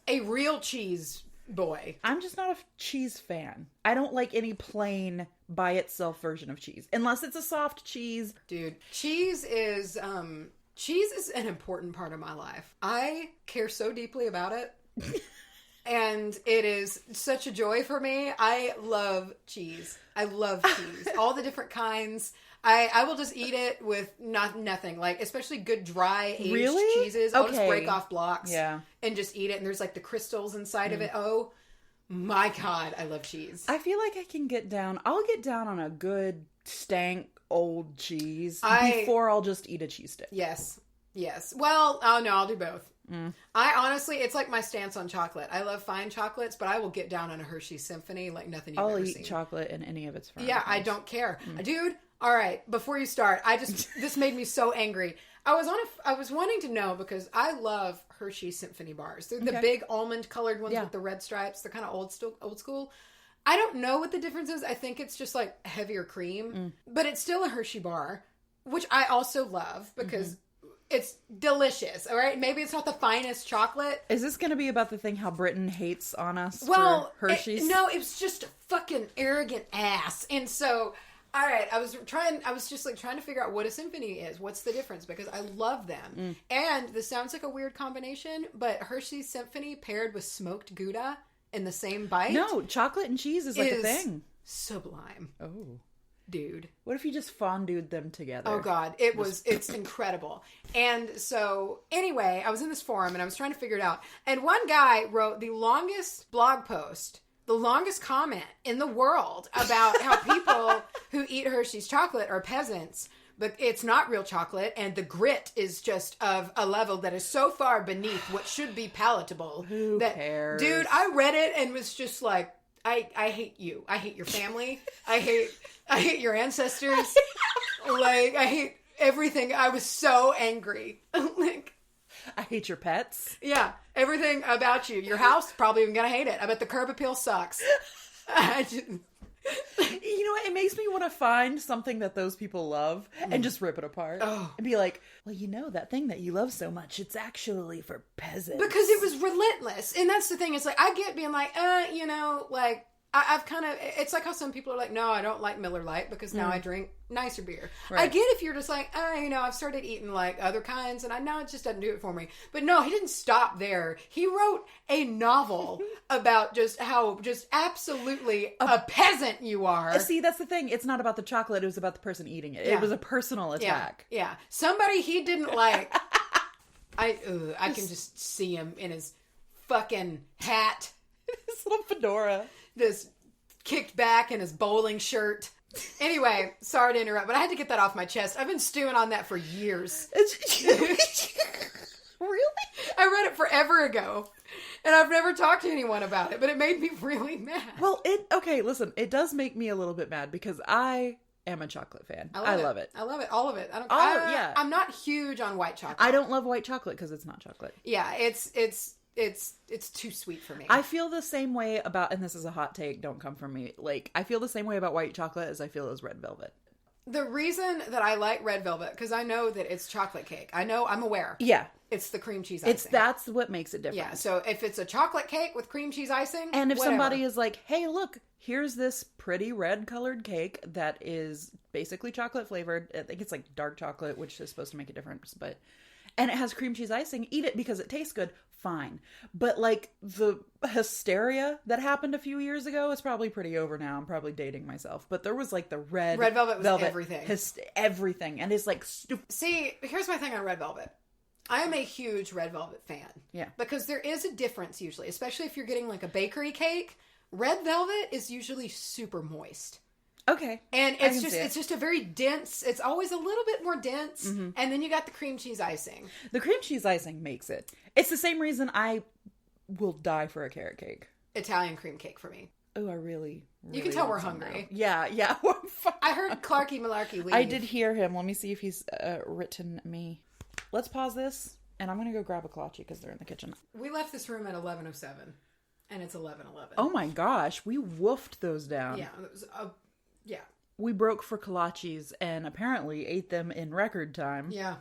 a real cheese boy. I'm just not a cheese fan. I don't like any plain by itself version of cheese. Unless it's a soft cheese. Dude, cheese is an important part of my life. I care so deeply about it. And it is such a joy for me. I love cheese. I love cheese. All the different kinds. I will just eat it with nothing. Like, especially good dry aged cheeses. I'll just break off blocks and just eat it. And there's like the crystals inside of it. Oh my God, I love cheese. I feel like I'll get down on a good stank old cheese before I'll just eat a cheese stick. Yes. Well, no, I'll do both. I honestly, it's like my stance on chocolate. I love fine chocolates, but I will get down on a Hershey Symphony like nothing you've ever seen. I'll eat chocolate in any of its forms. Yeah, I don't care. Dude, all right, before you start, this made me so angry. I was wanting to know because I love Hershey Symphony bars. They're the big almond colored ones with the red stripes. They're kind of old school. I don't know what the difference is. I think it's just like heavier cream, but it's still a Hershey bar, which I also love because it's delicious. All right, maybe it's not the finest chocolate. Is this going to be about the thing how Britain hates on us for Hershey's? No, it's just a fucking arrogant ass. And so, all right, I was just like trying to figure out what a symphony is. What's the difference? Because I love them. And this sounds like a weird combination, but Hershey's Symphony paired with smoked Gouda in the same bite. No, chocolate and cheese is like a thing. Sublime. Oh. dude. What if you just fondued them together? Oh God, it's incredible. And so anyway, I was in this forum and I was trying to figure it out. And one guy wrote the longest blog post, the longest comment in the world about how people who eat Hershey's chocolate are peasants. But it's not real chocolate, and the grit is just of a level that is so far beneath what should be palatable. Who cares? Dude, I read it and was just like, I hate you. I hate your family. I hate your ancestors. Like, I hate everything. I was so angry. Like, I hate your pets. Yeah, everything about you. Your house, probably even gonna hate it. I bet the curb appeal sucks. You know what? It makes me want to find something that those people love and just rip it apart. Oh. And be like, well, you know, that thing that you love so much, it's actually for peasants. Because it was relentless. And that's the thing. It's like, I get being like, you know, like, I've kind of, it's like how some people are like, no, I don't like Miller Lite because now I drink nicer beer. Right. I get if you're just like, you know, I've started eating like other kinds and I know it just doesn't do it for me. But no, he didn't stop there. He wrote a novel about just how just absolutely a peasant you are. See, that's the thing. It's not about the chocolate. It was about the person eating it. Yeah. It was a personal attack. Yeah. Somebody he didn't like. I can just see him in his fucking hat. His little fedora. This kicked back in his bowling shirt. Anyway, sorry to interrupt, but I had to get that off my chest. I've been stewing on that for years. Really? I read it forever ago, and I've never talked to anyone about it, but it made me really mad. Well, listen, it does make me a little bit mad because I am a chocolate fan. I love it. I love it. All of it. Yeah. I'm not huge on white chocolate. I don't love white chocolate because it's not chocolate. Yeah, it's too sweet for me. I feel the same way about, and this is a hot take, don't come from me. Like, I feel the same way about white chocolate as I feel as red velvet. The reason that I like red velvet, because I know that it's chocolate cake. I'm aware. Yeah. It's the cream cheese icing. That's what makes it different. Yeah, so if it's a chocolate cake with cream cheese icing, and if whatever. somebody is like, hey, look, here's this pretty red colored cake that is basically chocolate flavored. I think it's like dark chocolate, which is supposed to make a difference, and it has cream cheese icing, eat it because it tastes good, fine. But like the hysteria that happened a few years ago is probably pretty over now. I'm probably dating myself. But there was like the red velvet was everything. Everything. And it's like stupid. See, here's my thing on red velvet. I am a huge red velvet fan. Yeah. Because there is a difference usually, especially if you're getting like a bakery cake. Red velvet is usually super moist. Okay. And it's just a very dense, it's always a little bit more dense. Mm-hmm. And then you got the cream cheese icing. The cream cheese icing makes it. It's the same reason I will die for a carrot cake. Italian cream cake for me. Oh, I really you can tell we're hungry. Now. Yeah. I heard Clarky Malarkey leave. I did hear him. Let me see if he's written me. Let's pause this, and I'm going to go grab a kolache because they're in the kitchen. We left this room at 11:07, and it's 11:11. Oh my gosh, we woofed those down. Yeah, it was yeah. We broke for kolaches and apparently ate them in record time. Yeah.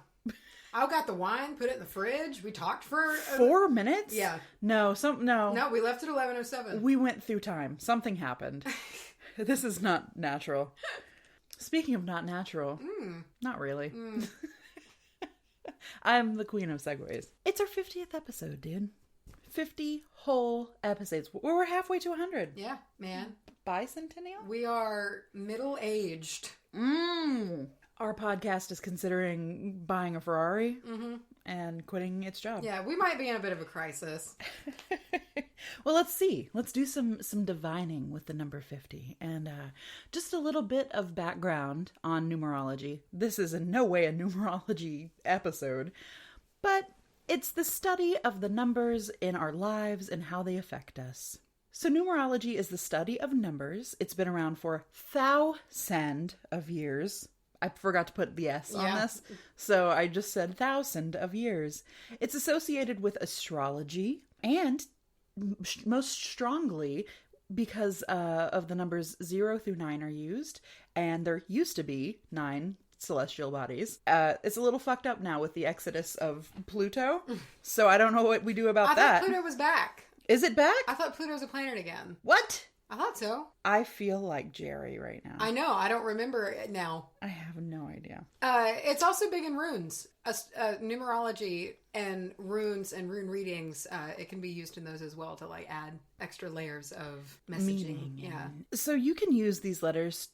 I got the wine, put it in the fridge. We talked for 4 minutes? Yeah. No, we left at 11:07. We went through time. Something happened. This is not natural. Speaking of not natural, not really. I'm the queen of segues. It's our 50th episode, dude. 50 whole episodes. We're halfway to 100. Yeah, man. Bicentennial? We are middle-aged. Our podcast is considering buying a Ferrari and quitting its job. Yeah, we might be in a bit of a crisis. Well, let's see. Let's do some divining with the number 50. And just a little bit of background on numerology. This is in no way a numerology episode, but it's the study of the numbers in our lives and how they affect us. So numerology is the study of numbers. It's been around for thousands of years. I forgot to put the S on this, so I just said 1,000 of years. It's associated with astrology, and most strongly because of the numbers 0 through 9 are used, and there used to be 9 celestial bodies. It's a little fucked up now with the exodus of Pluto, so I don't know what we do about that. I thought Pluto was back. Is it back? I thought Pluto was a planet again. What? I thought so. I feel like Jerry right now. I know. I don't remember it now. I have no idea. It's also big in runes. Numerology and runes and rune readings, it can be used in those as well to like add extra layers of messaging. Meaning. Yeah. So you can use these letters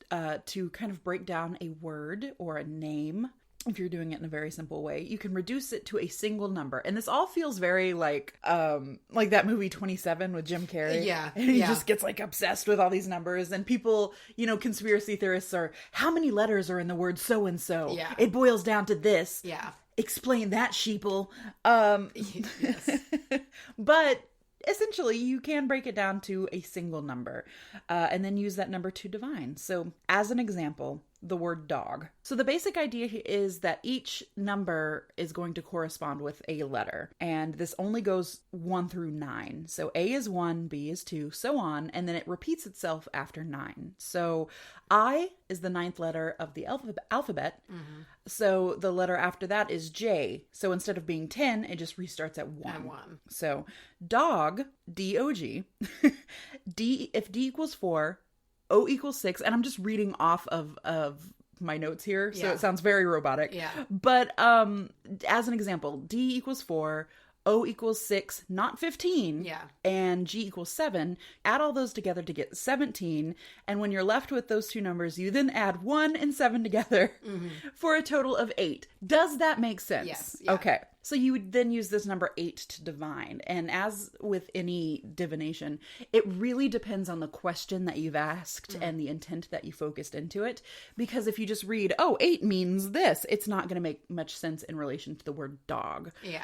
to kind of break down a word or a name. If you're doing it in a very simple way, you can reduce it to a single number. And this all feels very like that movie 27 with Jim Carrey. Yeah. And he just gets like obsessed with all these numbers. And people, conspiracy theorists are, how many letters are in the word so-and-so? Yeah. It boils down to this. Yeah. Explain that, sheeple. Yes. But essentially, you can break it down to a single number and then use that number to divine. So as an example, the word dog. So the basic idea is that each number is going to correspond with a letter. And this only goes 1 through 9. So A is 1, B is 2, so on. And then it repeats itself after 9. So I is the 9th letter of the alphabet. Mm-hmm. So the letter after that is J. So instead of being 10, it just restarts at 1. So dog, D-O-G. D, if D equals 4, O equals 6, and I'm just reading off of my notes here, so it sounds very robotic. Yeah. But as an example, D equals 4, O equals 6, not 15. Yeah. And G equals 7. Add all those together to get 17. And when you're left with those two numbers, you then add 1 and 7 together for a total of 8. Does that make sense? Yes. Yeah. Okay. So you would then use this number 8 to divine. And as with any divination, it really depends on the question that you've asked and the intent that you focused into it. Because if you just read, 8 means this, it's not going to make much sense in relation to the word dog. Yeah.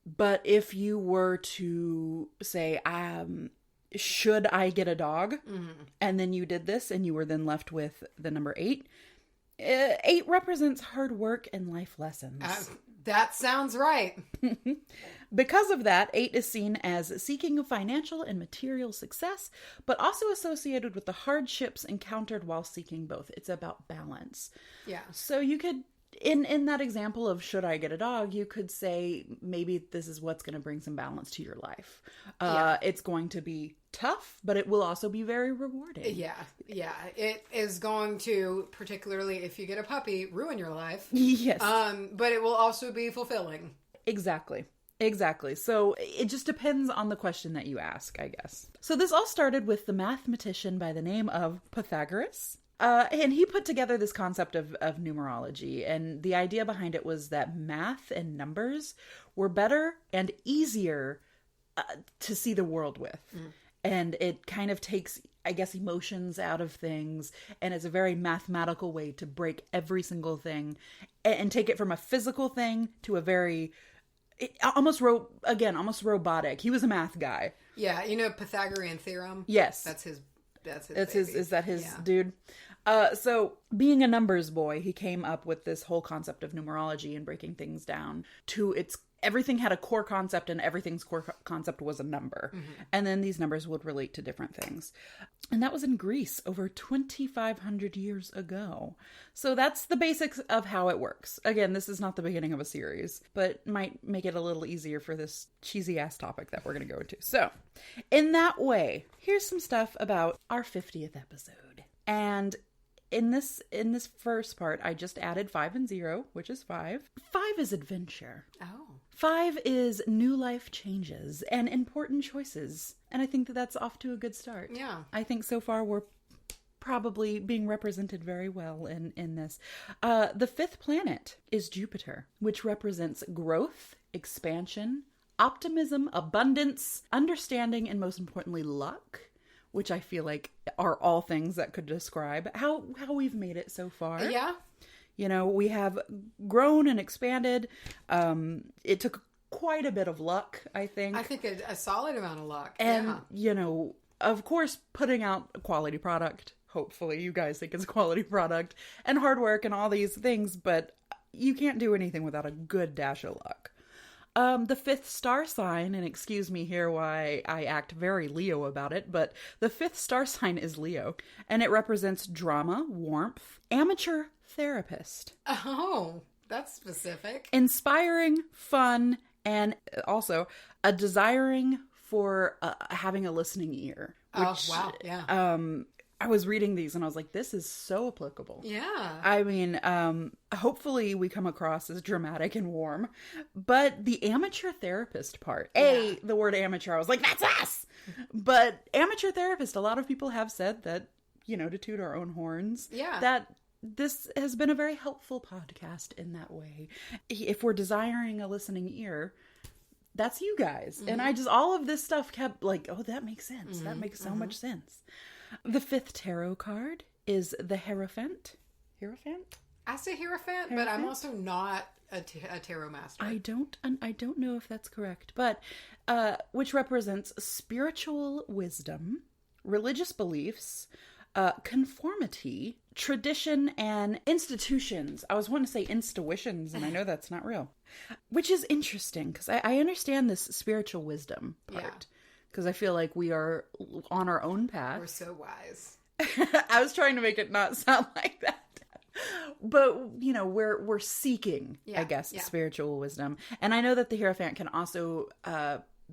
But if you were to say, should I get a dog? Mm-hmm. And then you did this and you were then left with the number 8. 8 represents hard work and life lessons. That sounds right. Because of that, 8 is seen as seeking financial and material success, but also associated with the hardships encountered while seeking both. It's about balance. Yeah. So you could, in that example of should I get a dog, you could say maybe this is what's going to bring some balance to your life. It's going to be tough, but it will also be very rewarding. Yeah. It is going to, particularly if you get a puppy, ruin your life. Yes. But it will also be fulfilling. Exactly. So it just depends on the question that you ask, I guess. So this all started with the mathematician by the name of Pythagoras. And he put together this concept of numerology. And the idea behind it was that math and numbers were better and easier to see the world with. And it kind of takes, I guess, emotions out of things. And it's a very mathematical way to break every single thing and take it from a physical thing to a very, almost robotic. He was a math guy. Yeah. Pythagorean theorem? Yes. That's his Is that his dude? So being a numbers boy, he came up with this whole concept of numerology and breaking things down to everything had a core concept and everything's core concept was a number. Mm-hmm. And then these numbers would relate to different things. And that was in Greece over 2,500 years ago. So that's the basics of how it works. Again, this is not the beginning of a series, but might make it a little easier for this cheesy ass topic that we're going to go into. So in that way, here's some stuff about our 50th episode. And in this first part, I just added 5 and 0, which is 5. 5 is adventure. Oh. 5 is new life changes and important choices. And I think that's off to a good start. Yeah. I think so far we're probably being represented very well in this. The 5th planet is Jupiter, which represents growth, expansion, optimism, abundance, understanding, and most importantly, luck. Which I feel like are all things that could describe how we've made it so far. Yeah. We have grown and expanded. It took quite a bit of luck, I think. I think a solid amount of luck. And, of course, putting out a quality product. Hopefully you guys think it's a quality product. And hard work and all these things. But you can't do anything without a good dash of luck. The 5th star sign, and excuse me here why I act very Leo about it, but the 5th star sign is Leo, and it represents drama, warmth, amateur therapist. Oh, that's specific. Inspiring, fun, and also a desiring for having a listening ear, Oh, wow. Yeah. I was reading these and I was like, this is so applicable. Yeah. I mean, hopefully we come across as dramatic and warm, but the amateur therapist part, the word amateur, I was like, that's us! But amateur therapist, a lot of people have said that, you know, to toot our own horns, that this has been a very helpful podcast in that way. If we're desiring a listening ear, that's you guys. And I just, all of this stuff kept like, oh, that makes sense. That makes so much sense. The 5th tarot card is the Hierophant. Hierophant? I say Hierophant, but I'm also not a tarot master. I don't know if that's correct, but which represents spiritual wisdom, religious beliefs, conformity, tradition, and institutions. I was wanting to say intuitions, and I know that's not real. Which is interesting, because I understand this spiritual wisdom part. Because I feel like we are on our own path. We're so wise. I was trying to make it not sound like that. But, you know, we're seeking, I guess, spiritual wisdom. And I know that the Hierophant can also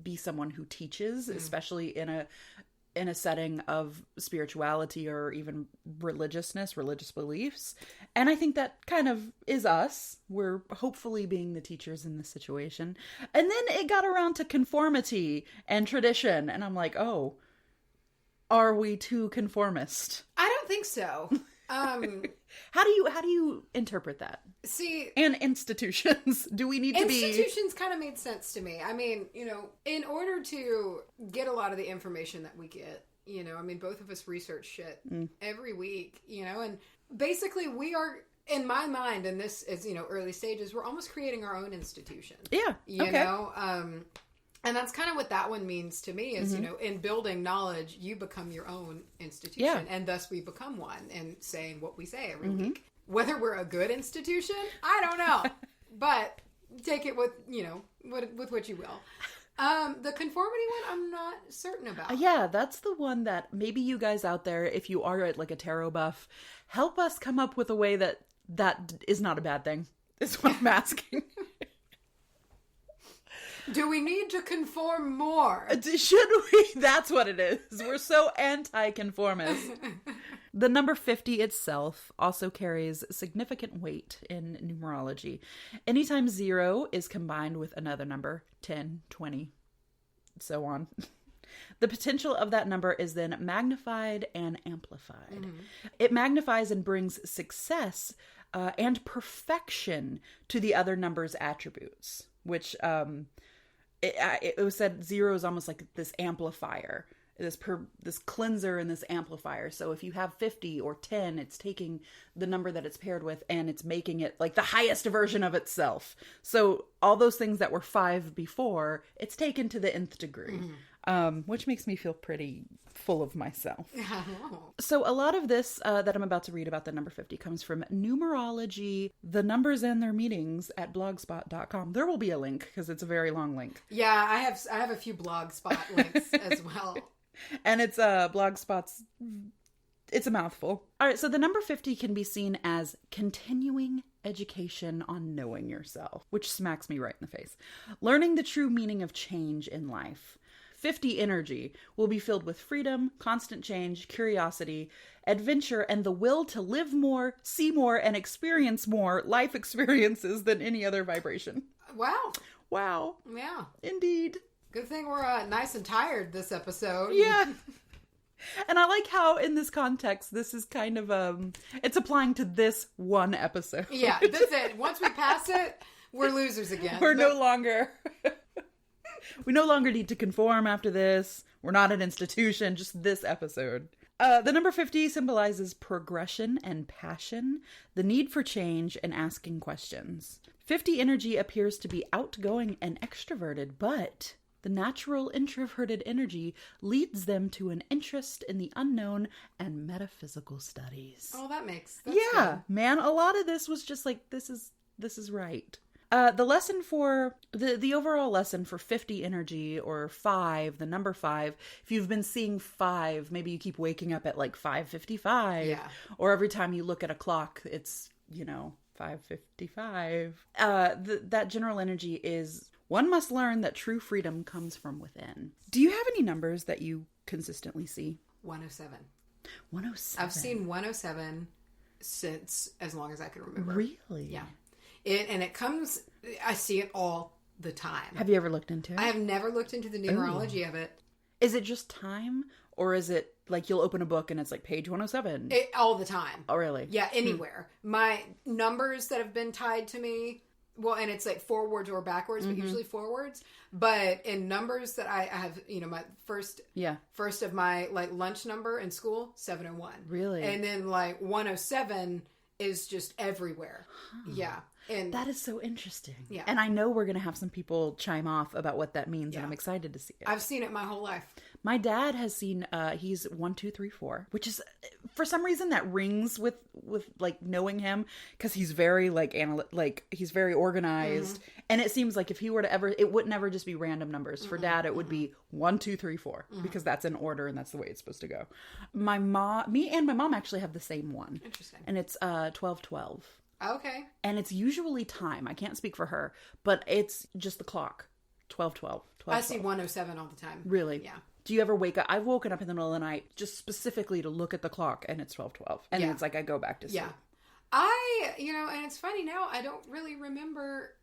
be someone who teaches, especially in a setting of spirituality or even religiousness, religious beliefs. And I think that kind of is us. We're hopefully being the teachers in this situation. And then it got around to conformity and tradition. And I'm like, oh, are we too conformist? I don't think so. How do you interpret that? See, and institutions. Do we need to be... Institutions kind of made sense to me. I mean, you know, in order to get a lot of the information that we get, you know, I mean, both of us research shit every week, you know, and basically we are, in my mind, and this is, you know, early stages, we're almost creating our own institution. Yeah. You know? And that's kind of what that one means to me is, you know, in building knowledge, you become your own institution. Yeah. And thus we become one in saying what we say every week. Whether we're a good institution, I don't know. But take it with, you know, with what you will. The conformity one, I'm not certain about. Yeah, that's the one that maybe you guys out there, if you are like a tarot buff, help us come up with a way that is not a bad thing. Is what I'm asking. Do we need to conform more? Should we? That's what it is. We're so anti-conformist. The number 50 itself also carries significant weight in numerology. Anytime 0 is combined with another number, 10, 20, so on, the potential of that number is then magnified and amplified. It magnifies and brings success and perfection to the other number's attributes, which... It was said 0 is almost like this amplifier, this cleanser and this amplifier. So if you have 50 or 10, it's taking the number that it's paired with and it's making it like the highest version of itself. So all those things that were 5 before, it's taken to the nth degree, which makes me feel pretty full of myself. So a lot of this that I'm about to read about the number 50 comes from Numerology, the numbers and their meanings at blogspot.com. There will be a link because it's a very long link. Yeah, I have a few Blogspot links as well. And it's Blogspot's, it's a mouthful. All right, so the number 50 can be seen as continuing education on knowing yourself, which smacks me right in the face. Learning the true meaning of change in life. 50 energy will be filled with freedom, constant change, curiosity, adventure, and the will to live more, see more, and experience more life experiences than any other vibration. Wow. Wow. Yeah. Indeed. Good thing we're nice and tired this episode. Yeah. And I like how in this context, this is kind of, it's applying to this one episode. Yeah, that's it. Once we pass it, we're losers again. We no longer need to conform after this. We're not an institution, just this episode. The number 50 symbolizes progression and passion, the need for change, and asking questions. 50 energy appears to be outgoing and extroverted, but the natural introverted energy leads them to an interest in the unknown and metaphysical studies. Oh, that's yeah, good. Man, a lot of this was just like, this is right. The lesson for, the overall lesson for 50 energy or 5, the number 5, if you've been seeing 5, maybe you keep waking up at like 5:55. Yeah. Or every time you look at a clock, it's, 5:55. That general energy is One must learn that true freedom comes from within. Do you have any numbers that you consistently see? 107. 107. I've seen 107 since as long as I can remember. Really? Yeah. It comes, I see it all the time. Have you ever looked into it? I have never looked into the numerology of it. Is it just time? Or is it like you'll open a book and it's like page 107? All the time. Oh, really? Yeah, anywhere. My numbers that have been tied to me, well, and it's like forwards or backwards, but usually forwards. But in numbers that I have, my first of my like lunch number in school, 701. Really? And then like 107 is just everywhere. Huh. Yeah. And that is so interesting. Yeah. And I know we're going to have some people chime off about what that means, and I'm excited to see it. I've seen it my whole life. My dad has seen, he's 1, 2, 3, 4, which is, for some reason, that rings with like knowing him, because he's very like he's very organized, and it seems like if he were to ever, it would never just be random numbers. For Dad, it would be 1, 2, 3, 4, because that's in order and that's the way it's supposed to go. Me and my mom actually have the same one. Interesting. And it's 1212. Okay. And it's usually time. I can't speak for her, but it's just the clock. 1212. I see 107 all the time. Really? Yeah. Do you ever wake up? I've woken up in the middle of the night just specifically to look at the clock, and it's 12:12. And then it's like I go back to sleep. Yeah. And it's funny now, I don't really remember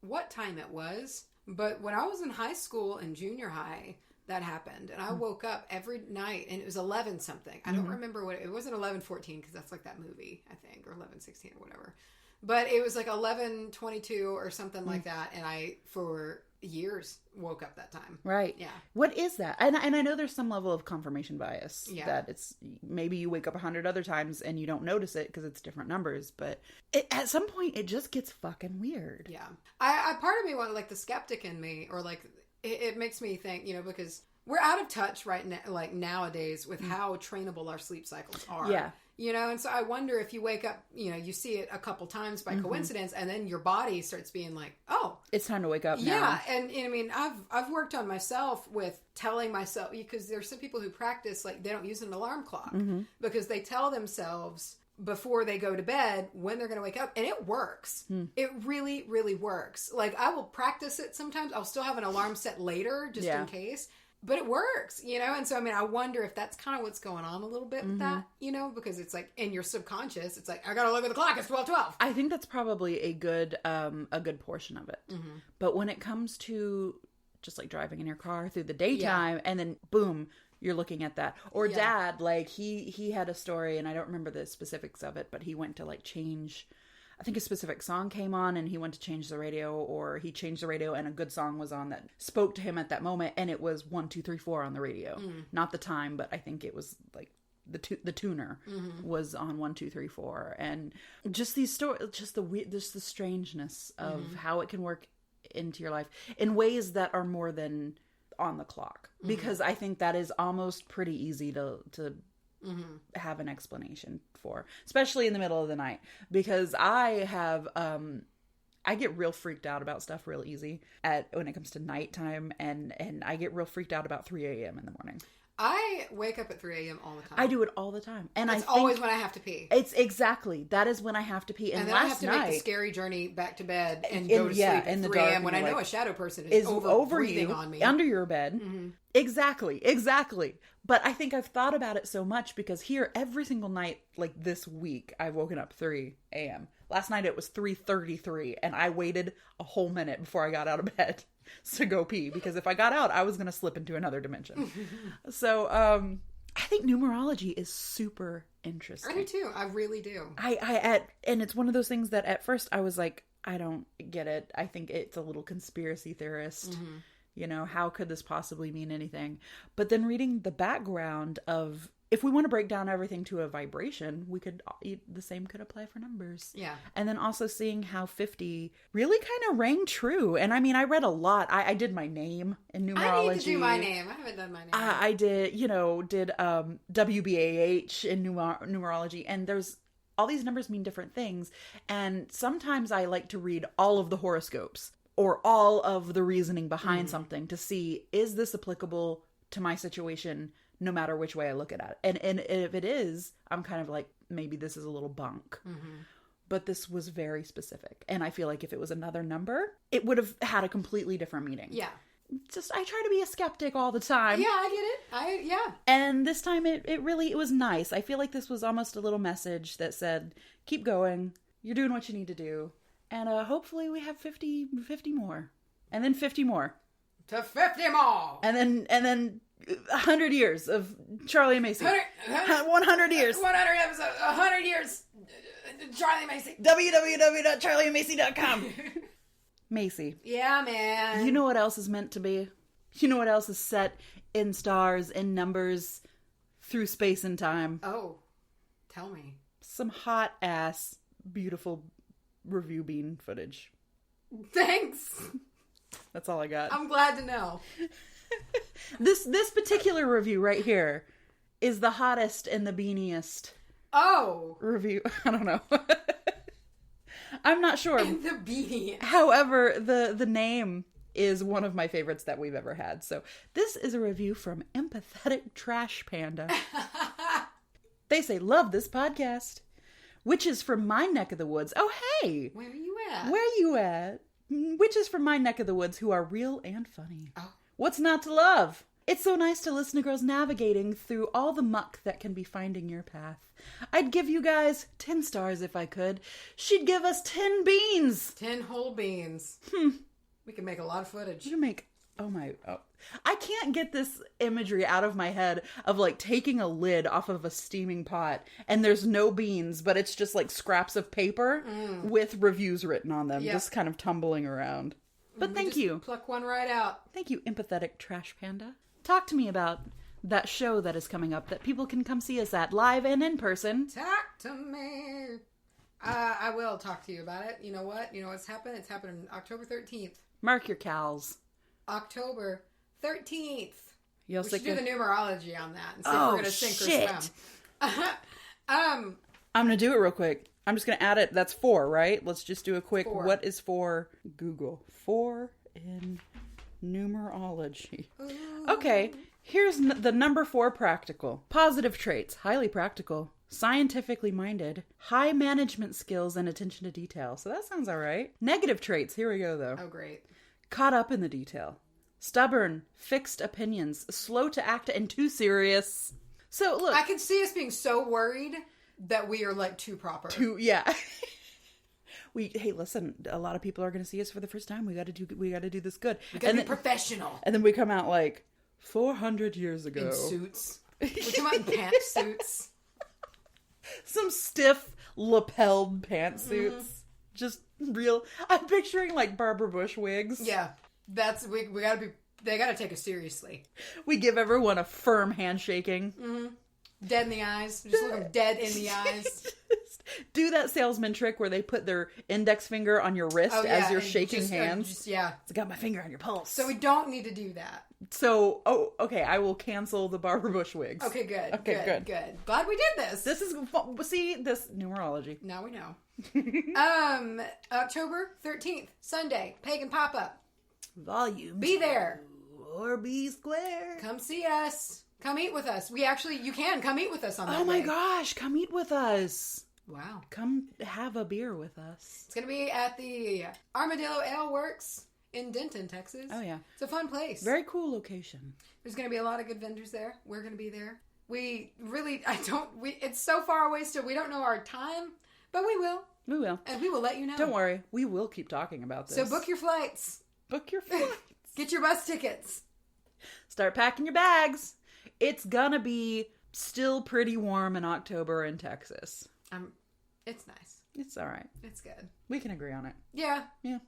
what time it was, but when I was in high school and junior high, that happened. And I woke up every night and it was 11 something. I don't remember what it wasn't 11:14 because that's like that movie, I think, or 11:16 or whatever. But it was like 11:22 or something like that. And I, for years, woke up that time. Right. Yeah. What is that? And I know there's some level of confirmation bias. Yeah. That it's, maybe you wake up 100 other times and you don't notice it because it's different numbers. But at some point, it just gets fucking weird. Yeah. I part of me wanted, like, the skeptic in me, or like, it makes me think, because we're out of touch right now, like nowadays, with how trainable our sleep cycles are. Yeah. And so I wonder if you wake up, you see it a couple times by coincidence, and then your body starts being like, oh, it's time to wake up now. Yeah. And I mean, I've worked on myself with telling myself, because there's some people who practice, like, they don't use an alarm clock because they tell themselves before they go to bed when they're going to wake up, and it works. It really, really works. Like, I will practice it sometimes. I'll still have an alarm set later just in case. But it works, and so, I mean, I wonder if that's kind of what's going on a little bit with that, because it's like in your subconscious, it's like, I gotta look at the clock, it's 12:12. I think that's probably a good portion of it. But when it comes to just like driving in your car through the daytime and then boom, you're looking at that. Or Dad, like he had a story, and I don't remember the specifics of it, but he went to like change, I think a specific song came on and he went to change the radio, or he changed the radio and a good song was on that spoke to him at that moment, and it was 1, 2, 3, 4 on the radio. Not the time, but I think it was like the tuner was on 1, 2, 3, 4, and just these stories, just the strangeness of how it can work into your life in ways that are more than on the clock, because I think that is almost pretty easy to have an explanation for, especially in the middle of the night, because I have I get real freaked out about stuff real easy when it comes to nighttime, and I get real freaked out about 3 a.m. in the morning. I wake up at 3 a.m. all the time. I do it all the time, and it's always when I have to pee. It's exactly that is when I have to pee, and then last I have to night, make the scary journey back to bed and go to sleep at in the 3 a.m. dark, when I know a shadow person is over breathing you on me under your bed. Exactly. But I think I've thought about it so much because here every single night, like this week, I've woken up 3 a.m. Last night it was 3:33, and I waited a whole minute before I got out of bed to go pee, because if I got out, I was going to slip into another dimension. So, I think numerology is super interesting. I do too. I really do. And it's one of those things that at first I was like, I don't get it. I think it's a little conspiracy theorist. How could this possibly mean anything? But then reading the background of, if we want to break down everything to a vibration, the same could apply for numbers. Yeah. And then also seeing how 50 really kind of rang true. And I mean, I read a lot. I did my name in numerology. I need to do my name. I haven't done my name. I did wbah in numerology. And there's all these numbers mean different things. And sometimes I like to read all of the horoscopes or all of the reasoning behind something to see, is this applicable to my situation, no matter which way I look at it. And if it is, I'm kind of like, maybe this is a little bunk. but this was very specific. And I feel like if it was another number, it would have had a completely different meaning. Yeah. Just, I try to be a skeptic all the time. Yeah, I get it. Yeah. And this time it was nice. I feel like this was almost a little message that said, keep going. You're doing what you need to do. And hopefully we have 50 more. And then 50 more. To 50 more. And then 100 years of Charlye and Macy. 100 years. 100 episodes. 100 years. Charlye and Macy. www.charlieandmacy.com. Macy. Yeah, man. You know what else is meant to be? You know what else is set in stars, in numbers, through space and time? Oh, tell me. Some hot ass, beautiful review bean footage. Thanks. That's all I got. I'm glad to know. This particular review right here is the hottest and the beaniest. Oh. Review. I don't know. I'm not sure. And the beanie. However, the name is one of my favorites that we've ever had. So this is a review from Empathetic Trash Panda. They say, love this podcast. Witches from my neck of the woods. Oh, hey. Where are you at? Where you at? Witches from my neck of the woods who are real and funny. Oh. What's not to love? It's so nice to listen to girls navigating through all the muck that can be finding your path. I'd give you guys 10 stars if I could. She'd give us 10 beans. 10 whole beans. We can make a lot of footage. You make... Oh. I can't get this imagery out of my head of like taking a lid off of a steaming pot and there's no beans, but it's just like scraps of paper with reviews written on them, just kind of tumbling around. But thank you. Pluck one right out. Thank you, Empathetic Trash Panda. Talk to me about that show that is coming up that people can come see us at live and in person. Talk to me. I will talk to you about it. You know what? You know what's happened? It's happening October 13th. Mark your cows. October 13th. We should do the numerology on that and see if we're going to sink or swim. I'm going to do it real quick. I'm just going to add it. That's 4, right? Let's just do a quick. 4. What is 4? Google. 4 in numerology. Ooh. Okay. Here's the number 4 practical. Positive traits. Highly practical. Scientifically minded. High management skills and attention to detail. So that sounds all right. Negative traits. Here we go, though. Oh, great. Caught up in the detail. Stubborn. Fixed opinions. Slow to act and too serious. So, look. I can see us being so worried that we are, like, too proper. Yeah. Hey, listen, a lot of people are going to see us for the first time. We got to do this good. We got to be professional. And then we come out like 400 years ago. In suits. We come out in pantsuits. Some stiff, lapelled pantsuits. Just real. I'm picturing like Barbara Bush wigs. Yeah. We got to be, they got to take us seriously. We give everyone a firm handshaking. Mm-hmm. Dead in the eyes. Just look them dead in the eyes. Do that salesman trick where they put their index finger on your wrist as you're shaking hands. Yeah. I got my finger on your pulse. So we don't need to do that. So, okay, I will cancel the Barbara Bush wigs. Okay, good. Okay, good. Glad we did this. This is, this numerology. Now we know. October 13th, Sunday, Pagan Pop-Up. Volume. Be there. Or be square. Come see us. Come eat with us. You can come eat with us on that Oh my day. gosh, come eat with us. Wow. Come have a beer with us. It's going to be at the Armadillo Ale Works in Denton, Texas. Oh, yeah. It's a fun place. Very cool location. There's going to be a lot of good vendors there. We're going to be there. It's so far away still. We don't know our time, but we will. We will. And we will let you know. Don't worry. We will keep talking about this. So book your flights. Book your flights. Get your bus tickets. Start packing your bags. It's gonna be still pretty warm in October in Texas. It's nice. It's all right. It's good. We can agree on it. Yeah. Yeah.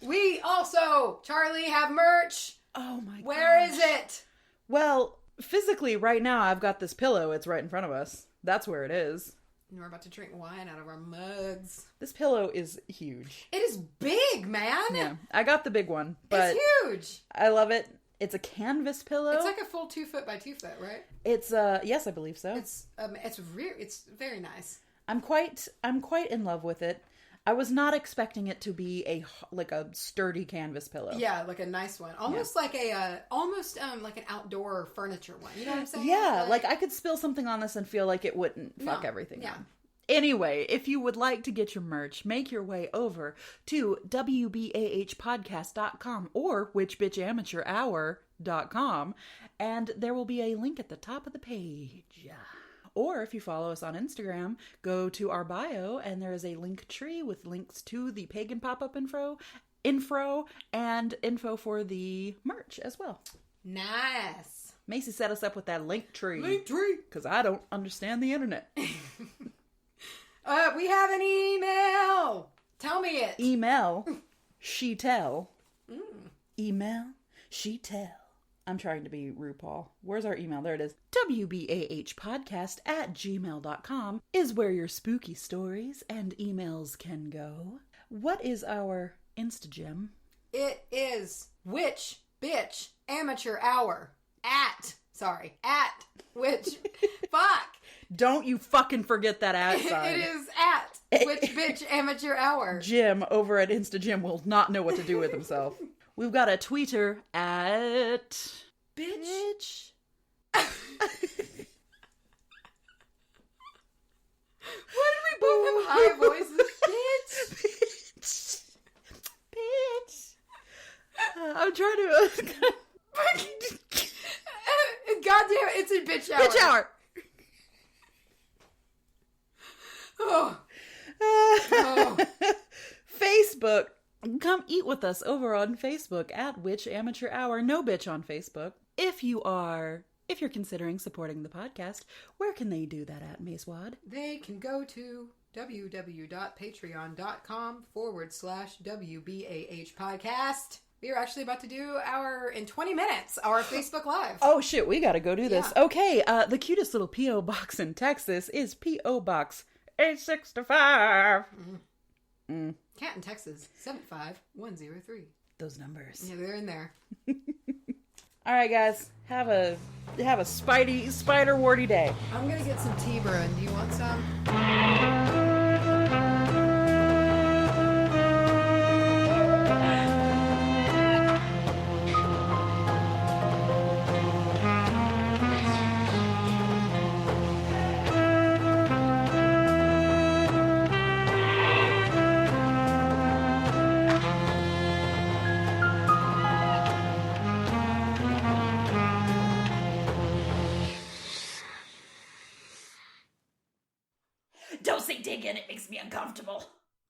We also, Charlye, have merch. Oh my god. Where is it? Well, physically, right now, I've got this pillow. It's right in front of us. That's where it is. And we're about to drink wine out of our mugs. This pillow is huge. It is big, man. Yeah. I got the big one. But it's huge. I love it. It's a canvas pillow. It's like a full 2 foot by 2 foot, right? It's yes, I believe so. It's very nice. I'm quite in love with it. I was not expecting it to be a sturdy canvas pillow. Yeah, like a nice one. Almost like an outdoor furniture one. You know what I'm saying? Yeah, like I could spill something on this and feel like it wouldn't fuck everything up. Anyway, if you would like to get your merch, make your way over to wbahpodcast.com or witchbitchamateurhour.com, and there will be a link at the top of the page. Or if you follow us on Instagram, go to our bio, and there is a link tree with links to the pagan pop-up info, and info for the merch as well. Nice. Macy set us up with that link tree. Link tree. Because I don't understand the internet. We have an email. Tell me it. Email, she tell. Email, she tell. I'm trying to be RuPaul. Where's our email? There it is. wbahpodcast@gmail.com is where your spooky stories and emails can go. What is our Instagem? It is Witch Bitch Amateur Hour. At Witch. Fuck. Don't you fucking forget that at sign. It is at Witch Bitch Amateur Hour. Jim over at Instagem will not know what to do with himself. We've got a tweeter at... Bitch. Why did we both have high voices? Bitch. I'm trying to... Goddamn, it's a bitch hour. Bitch hour. Oh. Facebook. Come eat with us over on Facebook at Witch Amateur Hour. No bitch on Facebook. If you're considering supporting the podcast, where can they do that at, Macewad? They can go to www.patreon.com/WBAH podcast. We are actually about to do in 20 minutes, our Facebook Live. Oh shit, we gotta go do this. Yeah. Okay, the cutest little P.O. box in Texas is P.O. Box 865. Canton, Texas, 75103. Those numbers. Yeah, they're in there. All right, guys, have a spider-warty day. I'm gonna get some tea, Brun. Do you want some? Don't say dig in, it makes me uncomfortable.